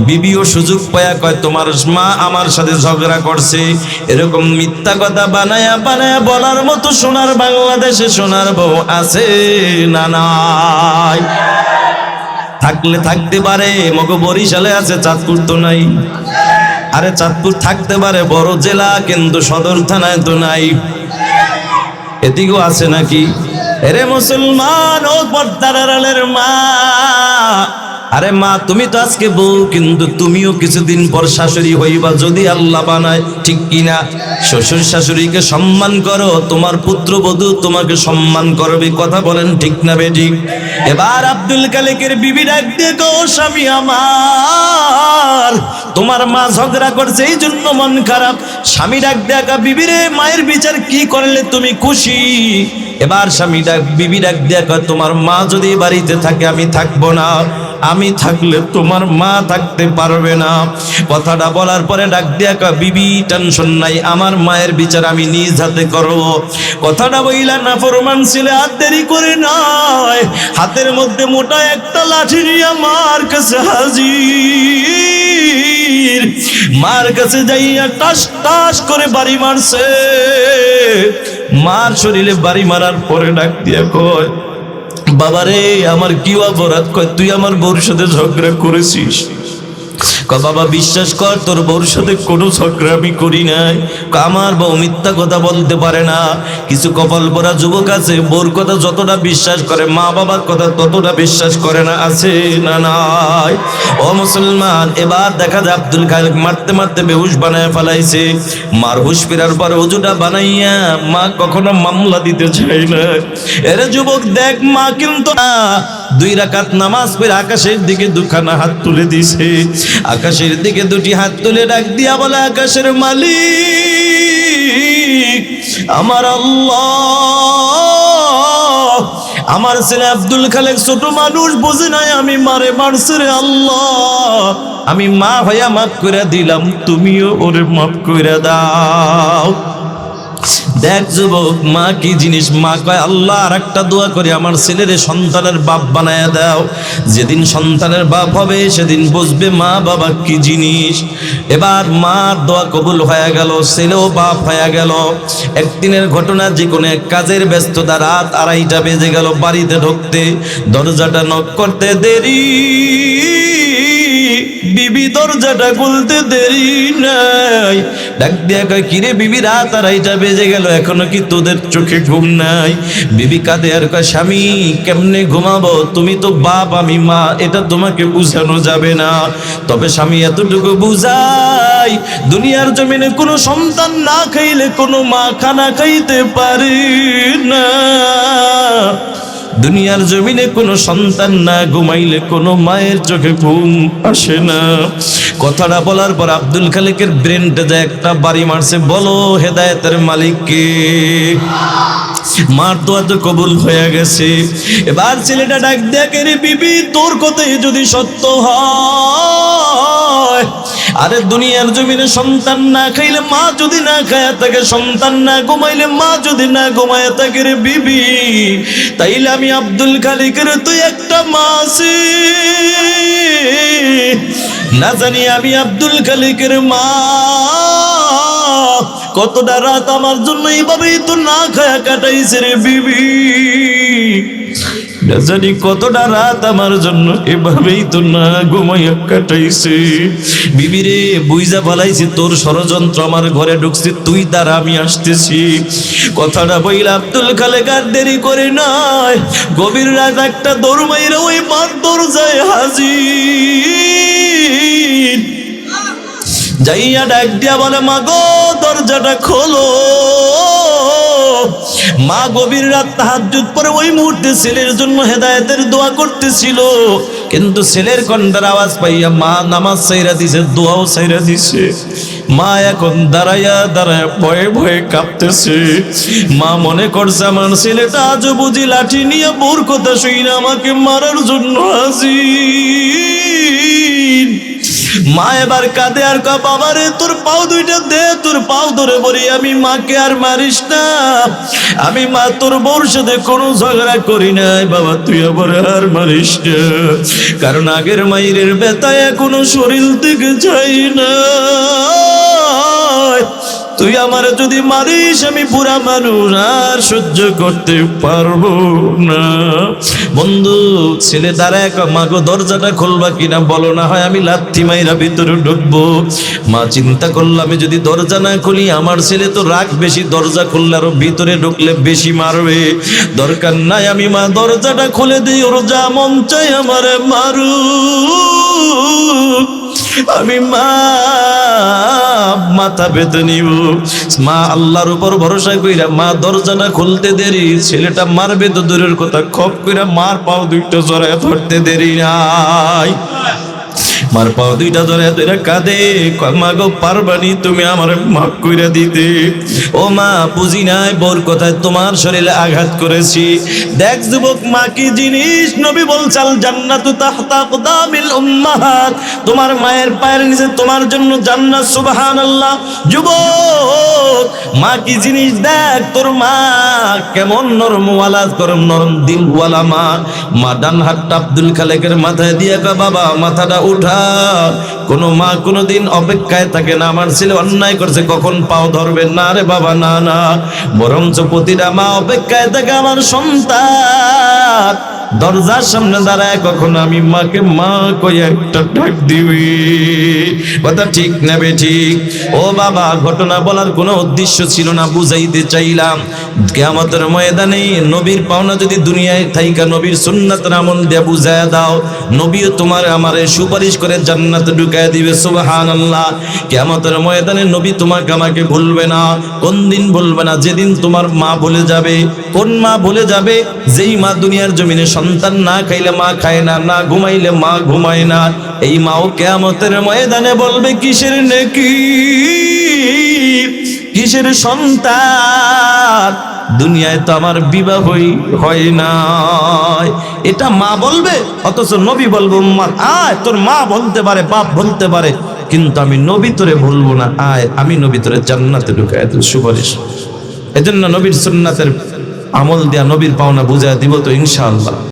[SPEAKER 1] বিবিও সুযোগ পায়া কয়, তোমার মা আমার সাথে ঝগড়া করছে। এরকম মিথ্যা কথা বানায়া বানায়া বলার মতো সোনার বাংলাদেশে সোনার বউ আছে না নাই? থাকলে থাকতে পারে, মগো বরিশালে আছে, চাঁদপুর তো নাই। আরে চাঁদপুর থাকতে পারে, বড় জেলা, কিন্তু সদর থানায় তো নাই। এদিকেও আছে নাকি? এরে মুসলমান ও পর্দার আড়ালের মা, আরে মা তুমি তো আজকে বউ, কিন্তু তুমিও কিছুদিন পর শাশুড়ি হইবা যদি আল্লাহ বানায়, ঠিক কিনা? শ্বশুর শাশুড়িকে সম্মান করো, তোমার পুত্রবধূ তোমাকে সম্মান করবে। কথা বলেন ঠিক না বেঠিক? এবার আব্দুল খালেকের বিবি ডাক দিয়ে গো, স্বামী আমার তোমার মা ঝগড়া করছে এই জন্য মন খারাপ। স্বামী ডাক দেখা, বিবিরে মায়ের বিচার কি করলে তুমি খুশি? এবার স্বামী বিবি ডাক দেখা, তোমার মা যদি বাড়িতে থাকে আমি থাকবো না, আমি থাকলে তোমার মা থাকতে পারবে না। কথাটা বলার পরে ডাক দিয়া কয়, বিবি টেনশন নাই, আমার মায়ের বিচার আমি নিজ হাতে করব। কথাটা বইলা না ফরমান ছিলে আর দেরি করে নয়, হাতের মধ্যে মোটা একটা লাঠি নিয়ে মার কাছে হাজির। মার কাছে যাইয়া টাস টাস করে বাড়ি মারছে। মার শরীরে বাড়ি মারার পরে ডাক দিয়া কয়, বাবারে আমার কি অপরাধ? কয়, তুই আমার বউর সাথে ঝগড়া করেছিস। বাবা বিশ্বাস কর, তোর বউর সাথে কোনো ঝগড়া আমি করি নাই। আমার বউ মিথ্যা কথা বলতে পারে না। কিছু কপাল পরা যুবক আছে, বউর কথা যতটা বিশ্বাস করে মা বাবার কথা ততটা বিশ্বাস করে না, আছে না নাই? ও মুসলমান, এবার দেখা যায় আব্দুল খালেক মারতে মারতে বেহুশ বানায় ফেলাইছে। মার হুশ ফেরার পর ওজুটা বানাইয়া মা কখনো মামলা দিতে চায় না। এরে যুবক দেখ, মা কিন্তু 2 রাকাত নামাজ পড়ে আকাশের দিকে দুখানা হাত তুলে দিছে। আকাশের দিকে 2টি হাত তুলে ডাক দিয়া বলে, আকাশের মালিক আমার আল্লাহ, আমার ছেলে আব্দুল খালেক ছোট মানুষ, বুঝে নাই আমি মারে মারছে রে আল্লাহ, আমি মা হইয়া মাফ করে দিলাম, তুমিও ওরে মাফ করে দাও। দেখ যুবক, মা কি জিনিস। মা কয়, আল্লাহ আর একটা দোয়া করে আমার ছেলের সন্তানের বাপ বানায়া দাও। যেদিন সন্তানের বাপ হবে সেদিন বুঝবে মা বাবা কি জিনিস। এবার মার দোয়া কবুল হয়ে গেল, ছেলেও বাপ হয়ে গেল। একদিনের ঘটনা, যে কোনো এক কাজের ব্যস্ততা, রাত 2:30 বেজে গেল। বাড়িতে ঢুকতে দরজাটা নক করতে দেরি, বিবি দরজাটা খুলতে দেরি নাই। ডাক দিয়া কয়, কিরে বিবি, রাত 2:30 বেজে গেল, এখনো কি তোদের চোখে ঘুম নাই? বিবি কাঁদে আর কয়, স্বামী কেমনে ঘুমাবো, তুমি তো বাপ আমি মা, এটা তোমাকে বুঝানো যাবে না। তবে স্বামী এতটুকু বুঝাই, দুনিয়ার জমিনে কোনো সন্তান না খাইলে কোনো মা খানা খাইতে পারে না। দুনিয়ার জমিনে কোনো সন্তান না ঘুমাইলে কোনো মায়ের চোখে ঘুম আসে না। কথাটা বলার পর আব্দুল খালেকের ব্রেনটা যায় একটা বাড়ি মারছে। বলো হেদায়েতের মালিক কে? মার দোয়া তো কবুল হয়ে গেছে। এবার ছেলেটা ডাক দেখে, রে বিবি, তোর কথাই যদি সত্য হয়, আরে দুনিয়ার জমিনে সন্তান না খাইলে, মা যদি না খায় থাকে, সন্তান না ঘুমাইলে, মা যদি না ঘুমায় থাকে, রে বিবি, তাইলে আমি আব্দুল খালেকের তুই একটা মা আছে না জানি আমি আব্দুল খালেকের মা কতটা রাত আমার জন্য এইভাবেই তো না খায়া কাটাইছে রে বিবি, না জানি কতটা রাত আমার জন্য এভাবেই তো না ঘুমাইয়া কাটাইছে। বিবি রে, বুঝা বলাইছি তোর ষড়যন্ত্র, আমার ঘরে ঢুকছে, তুই দ্বারা আমি আসতেছি। কথাটা বইলা আব্দুল খালেক আর দেরি করে নাই, গভীর রাত একটা দৌড় মাইরা ওই মার দরজায় হাজির। যাইয়া ডাক দিয়া বলে, মা গো দরজাটা খোলো। মা গভীর রাত তাহাজ্জুদ পড়ে ওই মুহূর্তে ছেলের জন্য হেদায়েতের দোয়া করতেছিল, কিন্তু ছেলের কণ্ঠের আওয়াজ পাইয়া মা নামাজ ছাইরা দিছে, দোয়াও ছাইরা দিছে। মা এখন দাঁড়াইয়া দাঁড়ায় ভয়ে ভয়ে কাঁপতেছে। মা মনে করছে আমার ছেলেটা আজও বুঝি লাঠি নিয়ে বোর কথা শুনে আমাকে মারার জন্য হাজির। মা এবার কাঁদে আর কয়, বাবা রে, তোর পাও দুইটা দে, তোর পাও ধরে বলি, আমি মাকে আর মারিস না, আমি মা তোর বউর সাথে কোনো ঝগড়া করি নাই, বাবা তুই আবার আর মারিস না, কারণ আগের মায়ের ব্যথা এখনো শরীর থেকে যাই না, তুই আমার যদি মারিস আমি বুড়া মানুষ আর সহ্য করতে পারবো না। বন্ধু, ছেলে দাঁড়ায়, মাগো দরজাটা খুলবা কিনা বলো, না হয় আমি লাথি মাইরা ভিতরে ঢুকবো। মা চিন্তা করলো, আমি যদি দরজা না খুলি আমার ছেলে তো রাগ বেশি, দরজা খুললে আরো ভিতরে ঢুকলে বেশি মারবে, দরকার নাই আমি মা দরজাটা খুলে দিই, ওর যা মন চাই আমারে মারু, আমি মা মাথা পেতে নিব। মা আল্লাহর উপর ভরসা কইরা মা দরজাটা খুলতে দেরি, ছেলেটা মারবে তো দূরের কথা, খপ কইরা মার পাও দুইটা জড়ায় ধরতে দেরি নাই। মার পাও দুইটা ধরে ধরে কাঁদে, মা গো পারবানি তুমি আমার মাফ কইরা দিতে। ও মা, বুঝি নাই বোর কথায় তোমার শরীরে আঘাত করেছি। দেখ যুবক, মা কি জিনিস, নবী বলছাল জান্নাতু তাহতা আকদামিল উম্মাহাত, তোমার মায়ের পায়ের নিচে তোমার জন্য জান্নাত, সুবহানাল্লাহ। যুবক, মা কি জিনিস দেখ, তোর মা কেমন নরম ওয়ালা, নরম দিলওয়ালা মা। মা ডান হাতটা আব্দুল খালেকের মাথায় দিয়ে কয়, বাবা মাথাটা উঠা। কোন মা কোনদিন অপেক্ষায় থাকে না আমার ছেলে অন্যায় করছে কখন পাও ধরবে, না রে বাবা, না না, বরঞ্চ প্রতিটা মা অপেক্ষায় থাকে আমার সন্তান দরজার সামনে দাঁড়ায় কখনো আমি মাকে মা কই একটা ডাক দিবি। কথা ঠিক না ঠিক? ও বাবা, ঘটনা বলার কোনো উদ্দেশ্য ছিল না, বুঝাইতে চাইলাম কিয়ামতের ময়দানে নবীর পাওনা যদি দুনিয়ায় থাইকা নবীর সুন্নাতের আমল দিয়ে বুঝায় দাও, নবীও তোমার আমারে সুপারিশ করে জান্নাতে ঢুকায় দিবে। সুবহানাল্লাহ। কিয়ামতের ময়দানে নবী তোমাকে আমাকে ভুলবে না। কোন দিন ভুলবে না? যেদিন তোমার মা ভুলে যাবে। কোন মা ভুলে যাবে? যেই মা দুনিয়ার জমিনে সন্তান না খাইলে মা খায় না, না ঘুমাইলে মা ঘুমায় না। এই মাও কিয়ামতের ময়দানে বলবে কিসের নেকি, কিসের সন্তান, দুনিয়ায় তো আমার বিবাহ হয় না। এটা মা বলবে, অথচ নবী বলবো মা আয়, তোর মা বলতে পারে, বাপ বলতে পারে, কিন্তু আমি নবী তোরে বলবো না, আয় আমি নবী তোরে জান্নাতে ঢুকায় দেব সুপারিশ। এজন্য নবীর সুন্নাতের আমল দিয়া নবীর পাওনা বুঝায় দিব তো ইনশাআল্লাহ।